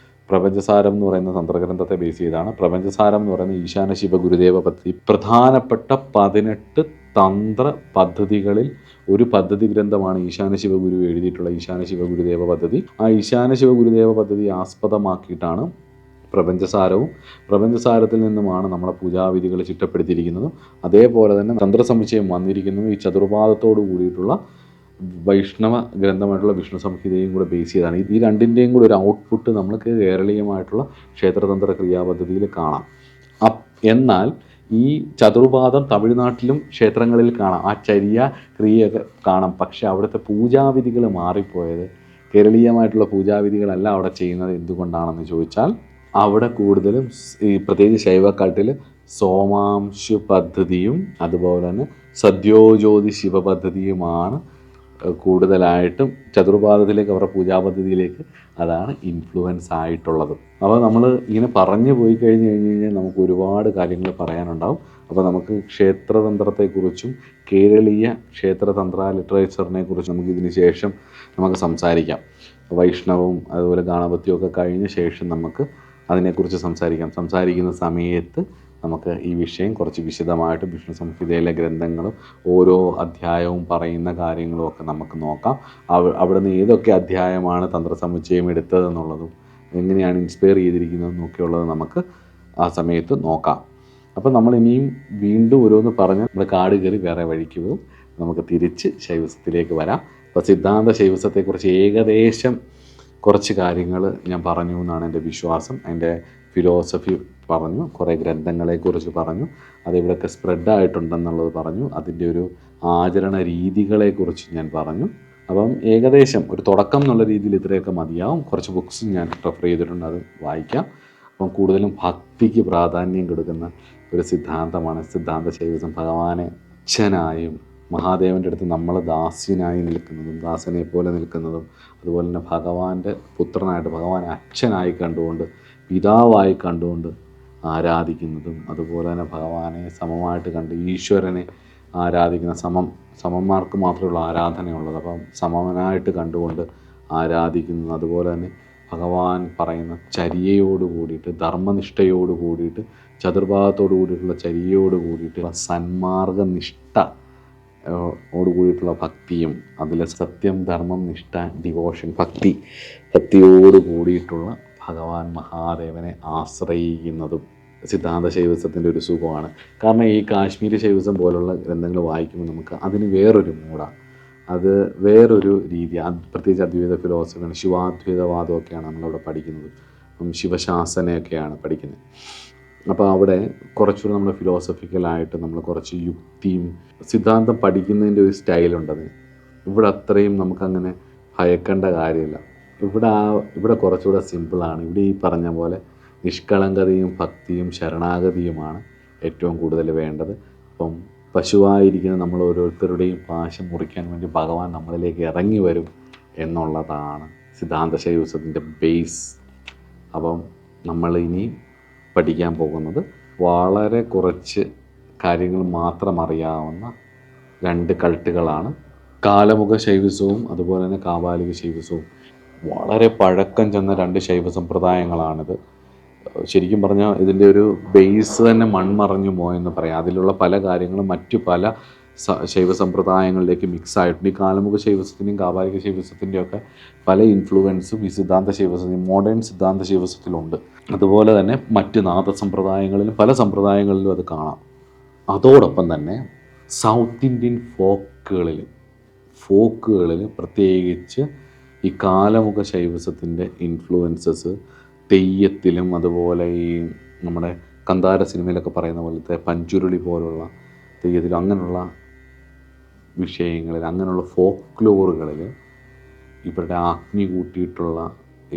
പ്രപഞ്ചസാരം എന്ന് പറയുന്ന തന്ത്രഗ്രന്ഥത്തെ ബേസ് ചെയ്താണ്. പ്രപഞ്ചസാരം എന്ന് പറയുന്ന ഈശാന ശിവ ഗുരുദേവ പദ്ധതി പ്രധാനപ്പെട്ട 18 തന്ത്ര പദ്ധതികളിൽ ഒരു പദ്ധതി ഗ്രന്ഥമാണ് ഈശാന ശിവഗുരു എഴുതിയിട്ടുള്ള ഈശാന ശിവ ഗുരുദേവ പദ്ധതി. ആ ഈശാന ശിവ ഗുരുദേവ പദ്ധതി ആസ്പദമാക്കിയിട്ടാണ് പ്രപഞ്ചസാരത്തിൽ നിന്നുമാണ് നമ്മളെ പൂജാവിധികൾ ചിട്ടപ്പെടുത്തിയിരിക്കുന്നതും. അതേപോലെ തന്നെ തന്ത്രസമുച്ചയം വന്നിരിക്കുന്നതും ഈ ചതുർപാദത്തോട് കൂടിയിട്ടുള്ള വൈഷ്ണവ ഗ്രന്ഥമായിട്ടുള്ള വിഷ്ണു സംഹിതയും കൂടെ ബേസ് ചെയ്താണ്. ഈ രണ്ടിൻ്റെയും കൂടെ ഒരു ഔട്ട്പുട്ട് നമുക്ക് കേരളീയമായിട്ടുള്ള ക്ഷേത്രതന്ത്ര ക്രിയാപദ്ധതിയിൽ കാണാം. എന്നാൽ ഈ ചതുർപാദം തമിഴ്നാട്ടിലും ക്ഷേത്രങ്ങളിൽ കാണാം, ആ ചര്യ ക്രിയയൊക്കെ കാണാം. പക്ഷെ അവിടുത്തെ പൂജാവിധികൾ മാറിപ്പോയത്, കേരളീയമായിട്ടുള്ള പൂജാവിധികളല്ല അവിടെ ചെയ്യുന്നത്. എന്തുകൊണ്ടാണെന്ന് ചോദിച്ചാൽ അവിടെ കൂടുതലും ഈ പ്രത്യേകിച്ച് ശൈവക്കാട്ടിൽ സോമാംശു പദ്ധതിയും അതുപോലെ തന്നെ സദ്യോജ്യോതി ശിവ പദ്ധതിയുമാണ് കൂടുതലായിട്ടും ചതുർപാദത്തിലേക്ക്, അവരുടെ പൂജാപദ്ധതിയിലേക്ക് അതാണ് ഇൻഫ്ലുവൻസ് ആയിട്ടുള്ളത്. അപ്പോൾ നമ്മൾ ഇങ്ങനെ പറഞ്ഞു പോയി കഴിഞ്ഞാൽ നമുക്ക് ഒരുപാട് കാര്യങ്ങൾ പറയാനുണ്ടാവും. അപ്പോൾ നമുക്ക് ക്ഷേത്രതന്ത്രത്തെക്കുറിച്ചും കേരളീയ ക്ഷേത്രതന്ത്ര ലിറ്ററേച്ചറിനെ കുറിച്ചും നമുക്ക് ഇതിന് ശേഷം നമുക്ക് സംസാരിക്കാം. വൈഷ്ണവും അതുപോലെ ഗാണപത്യവും ഒക്കെ കഴിഞ്ഞ ശേഷം നമുക്ക് അതിനെക്കുറിച്ച് സംസാരിക്കുന്ന സമയത്ത് നമുക്ക് ഈ വിഷയം കുറച്ച് വിശദമായിട്ട് വിഷ്ണു സംഹിതയിലെ ഗ്രന്ഥങ്ങളും ഓരോ അധ്യായവും പറയുന്ന കാര്യങ്ങളും ഒക്കെ നമുക്ക് നോക്കാം. അവിടെ നിന്ന് ഏതൊക്കെ അധ്യായമാണ് തന്ത്രസമുച്ചയം എടുത്തതെന്നുള്ളതും എങ്ങനെയാണ് ഇൻസ്പയർ ചെയ്തിരിക്കുന്നതെന്നും ഒക്കെയുള്ളത് നമുക്ക് ആ സമയത്ത് നോക്കാം. അപ്പോൾ നമ്മൾ ഇനിയും വീണ്ടും ഓരോന്ന് പറഞ്ഞ് നമ്മൾ കാട് കയറി വേറെ വഴിക്ക് പോകും. നമുക്ക് തിരിച്ച് ശൈവസത്തിലേക്ക് വരാം. അപ്പോൾ സിദ്ധാന്ത ശൈവസത്തെക്കുറിച്ച് ഏകദേശം കുറച്ച് കാര്യങ്ങൾ ഞാൻ പറഞ്ഞു എന്നാണ് എൻ്റെ വിശ്വാസം. അതിൻ്റെ ഫിലോസഫി പറഞ്ഞു, കുറേ ഗ്രന്ഥങ്ങളെക്കുറിച്ച് പറഞ്ഞു, അതിവിടെയൊക്കെ സ്പ്രെഡായിട്ടുണ്ടെന്നുള്ളത് പറഞ്ഞു, അതിൻ്റെ ഒരു ആചരണ രീതികളെക്കുറിച്ച് ഞാൻ പറഞ്ഞു. അപ്പം ഏകദേശം ഒരു തുടക്കം എന്നുള്ള രീതിയിൽ ഇത്രയൊക്കെ മതിയാവും. കുറച്ച് ബുക്സ് ഞാൻ റെഫർ ചെയ്തിട്ടുണ്ട്, അത് വായിക്കാം. അപ്പം കൂടുതലും ഭക്തിക്ക് പ്രാധാന്യം കൊടുക്കുന്ന ഒരു സിദ്ധാന്തമാണ് സിദ്ധാന്ത ശൈവസം. ഭഗവാനെ അച്ഛനായും മഹാദേവൻ്റെ അടുത്ത് നമ്മൾ ദാസ്യനായി നിൽക്കുന്നതും ദാസനെ പോലെ നിൽക്കുന്നതും, അതുപോലെ തന്നെ ഭഗവാന്റെ പുത്രനായിട്ട് ഭഗവാനെ അച്ഛനായി കണ്ടുകൊണ്ട് പിതാവായി കണ്ടുകൊണ്ട് ആരാധിക്കുന്നതും, അതുപോലെ തന്നെ ഭഗവാനെ സമമായിട്ട് കണ്ട് ഈശ്വരനെ ആരാധിക്കുന്ന സമന്മാർക്ക് മാത്രമുള്ള ആരാധനയുള്ളത്. അപ്പം സമനായിട്ട് കണ്ടുകൊണ്ട് ആരാധിക്കുന്നത്, അതുപോലെ തന്നെ ഭഗവാൻ പറയുന്ന ചര്യയോട് കൂടിയിട്ട് ധർമ്മനിഷ്ഠയോട് കൂടിയിട്ട് ചതുർഭാഗത്തോട് കൂടിയിട്ടുള്ള ചര്യയോട് കൂടിയിട്ടുള്ള സന്മാർഗനിഷ്ഠ ഓട് കൂടിയിട്ടുള്ള ഭക്തിയും, അതിലെ സത്യം ധർമ്മം നിഷ്ഠ ഡിവോഷൻ ഭക്തിയോട് കൂടിയിട്ടുള്ള ഭഗവാൻ മഹാദേവനെ ആശ്രയിക്കുന്നതും സിദ്ധാന്ത ശൈവസത്തിൻ്റെ ഒരു സുഖമാണ്. കാരണം ഈ കാശ്മീരി ശൈവസം പോലുള്ള ഗ്രന്ഥങ്ങൾ വായിക്കുമ്പോൾ നമുക്ക് അതിന് വേറൊരു മൂടാണ്, അത് വേറൊരു രീതി. പ്രത്യേകിച്ച് അദ്വൈത ഫിലോസഫിയാണ്, ശിവാദ്വൈതവാദമൊക്കെയാണ് നമ്മളവിടെ പഠിക്കുന്നത്, ശിവശാസനയൊക്കെയാണ് പഠിക്കുന്നത്. അപ്പോൾ അവിടെ കുറച്ചുകൂടി നമ്മൾ ഫിലോസഫിക്കലായിട്ട് നമ്മൾ കുറച്ച് യുക്തിയും സിദ്ധാന്തം പഠിക്കുന്നതിൻ്റെ ഒരു സ്റ്റൈലുണ്ടത്. ഇവിടെ അത്രയും നമുക്കങ്ങനെ ഭയക്കേണ്ട കാര്യമില്ല. ഇവിടെ കുറച്ചുകൂടെ സിമ്പിളാണ്. ഇവിടെ ഈ പറഞ്ഞ പോലെ നിഷ്കളങ്കതയും ഭക്തിയും ശരണാഗതിയുമാണ് ഏറ്റവും കൂടുതൽ വേണ്ടത്. അപ്പം പശുവായിരിക്കുന്ന നമ്മൾ ഓരോരുത്തരുടെയും പാശം മുറിക്കാൻ വേണ്ടി ഭഗവാൻ നമ്മളിലേക്ക് ഇറങ്ങി വരും എന്നുള്ളതാണ് സിദ്ധാന്ത ശൈവസത്തിൻ്റെ ബേസ്. അപ്പം നമ്മൾ ഇനി പഠിക്കാൻ പോകുന്നത് വളരെ കുറച്ച് കാര്യങ്ങൾ മാത്രം അറിയാവുന്ന 2 കൾട്ടുകളാണ്. കാലമുഖ ശൈവസവും അതുപോലെ തന്നെ കാപാലിക ശൈവസവും. വളരെ പഴക്കം ചെന്ന 2 ശൈവ സമ്പ്രദായങ്ങളാണിത്. ശരിക്കും പറഞ്ഞാൽ ഇതിൻ്റെ ഒരു ബേസ് തന്നെ മൺമറഞ്ഞു പോയെന്ന് പറയാം. അതിലുള്ള പല കാര്യങ്ങളും മറ്റു പല ശൈവ സമ്പ്രദായങ്ങളിലേക്ക് മിക്സ് ആയിട്ടുണ്ട്. ഈ കാലമുഖ ശൈവസത്തിൻ്റെയും കാപാലിക ശൈവസത്തിൻ്റെയും ഒക്കെ പല ഇൻഫ്ലുവൻസും ഈ സിദ്ധാന്ത ശൈവസത്തിൽ, മോഡേൺ സിദ്ധാന്ത ശൈവസത്തിലുണ്ട്. അതുപോലെ തന്നെ മറ്റ് നാദസമ്പ്രദായങ്ങളിലും പല സമ്പ്രദായങ്ങളിലും അത് കാണാം. അതോടൊപ്പം തന്നെ സൗത്ത് ഇന്ത്യൻ ഫോക്കുകളിൽ പ്രത്യേകിച്ച് ഈ കാലമുഖ ശൈവസത്തിൻ്റെ ഇൻഫ്ലുവൻസസ് തെയ്യത്തിലും, അതുപോലെ ഈ നമ്മുടെ കന്താര സിനിമയിലൊക്കെ പറയുന്ന പോലത്തെ പഞ്ചുരുളി പോലുള്ള തെയ്യത്തിലും, അങ്ങനെയുള്ള വിഷയങ്ങളിൽ, അങ്ങനെയുള്ള ഫോക്ലോറുകളിൽ ഇവരുടെ അഗ്നി കൂട്ടിയിട്ടുള്ള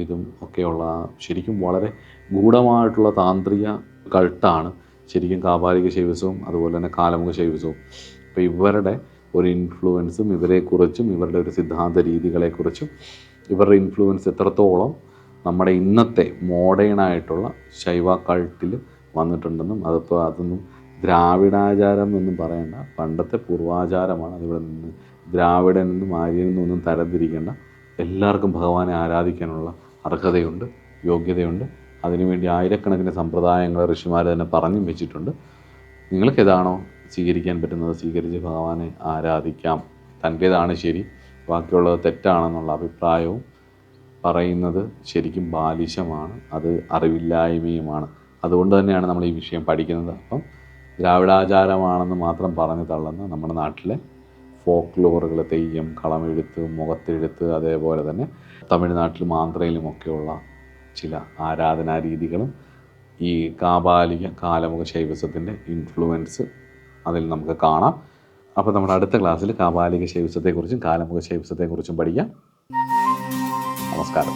ഇതും ഒക്കെയുള്ള ശരിക്കും വളരെ ഗൂഢമായിട്ടുള്ള താന്ത്രിക കൾട്ടാണ് ശരിക്കും കാപാലിക ശൈവസവും അതുപോലെ തന്നെ കാലമുഖ ശൈവസവും. അപ്പോൾ ഇവരുടെ ഒരു ഇൻഫ്ലുവൻസും ഇവരെക്കുറിച്ചും ഇവരുടെ ഒരു സിദ്ധാന്ത രീതികളെക്കുറിച്ചും ഇവരുടെ ഇൻഫ്ലുവൻസ് എത്രത്തോളം നമ്മുടെ ഇന്നത്തെ മോഡേണായിട്ടുള്ള ശൈവ കൾട്ടിൽ വന്നിട്ടുണ്ടെന്നും, അതൊന്നും ദ്രാവിഡാചാരം എന്നൊന്നും പറയേണ്ട, പണ്ടത്തെ പൂർവാചാരമാണ്. അതിവിടെ നിന്ന് ദ്രാവിഡനെന്നും ആര്യനെന്നും ഒന്നും തരംതിരിക്കേണ്ട. എല്ലാവർക്കും ഭഗവാനെ ആരാധിക്കാനുള്ള അർഹതയുണ്ട്, യോഗ്യതയുണ്ട്. അതിനുവേണ്ടി ആയിരക്കണക്കിന് സമ്പ്രദായങ്ങൾ ഋഷിമാർ തന്നെ പറഞ്ഞും വെച്ചിട്ടുണ്ട്. നിങ്ങൾക്ക് ഏതാണോ സ്വീകരിക്കാൻ പറ്റുന്നത് സ്വീകരിച്ച് ഭഗവാനെ ആരാധിക്കാം. തൻ്റേതാണ് ശരി, ബാക്കിയുള്ളത് തെറ്റാണെന്നുള്ള അഭിപ്രായവും പറയുന്നത് ശരിക്കും ബാലിശമാണ്, അത് അറിവില്ലായ്മയുമാണ്. അതുകൊണ്ട് തന്നെയാണ് നമ്മൾ ഈ വിഷയം പഠിക്കുന്നത്. അപ്പം ദ്രാവിഡാചാരമാണെന്ന് മാത്രം പറഞ്ഞു തള്ളുന്ന നമ്മുടെ നാട്ടിലെ ഫോക്ലോറുകൾ, തെയ്യം, കളമെഴുത്ത്, മുഖത്തെഴുത്ത്, അതേപോലെ തന്നെ തമിഴ്നാട്ടിലും ആന്ധ്രയിലുമൊക്കെയുള്ള ചില ആരാധനാ രീതികളും ഈ കാപാലിക കാലമുഖ ശൈവസത്തിൻ്റെ ഇൻഫ്ലുവൻസ് അതിൽ നമുക്ക് കാണാം. അപ്പോൾ നമ്മുടെ അടുത്ത ക്ലാസ്സിൽ കാപാലിക ശൈവസത്തെക്കുറിച്ചും കാലമുഖ ശൈവസത്തെക്കുറിച്ചും പഠിക്കാം. നമസ്കാരം.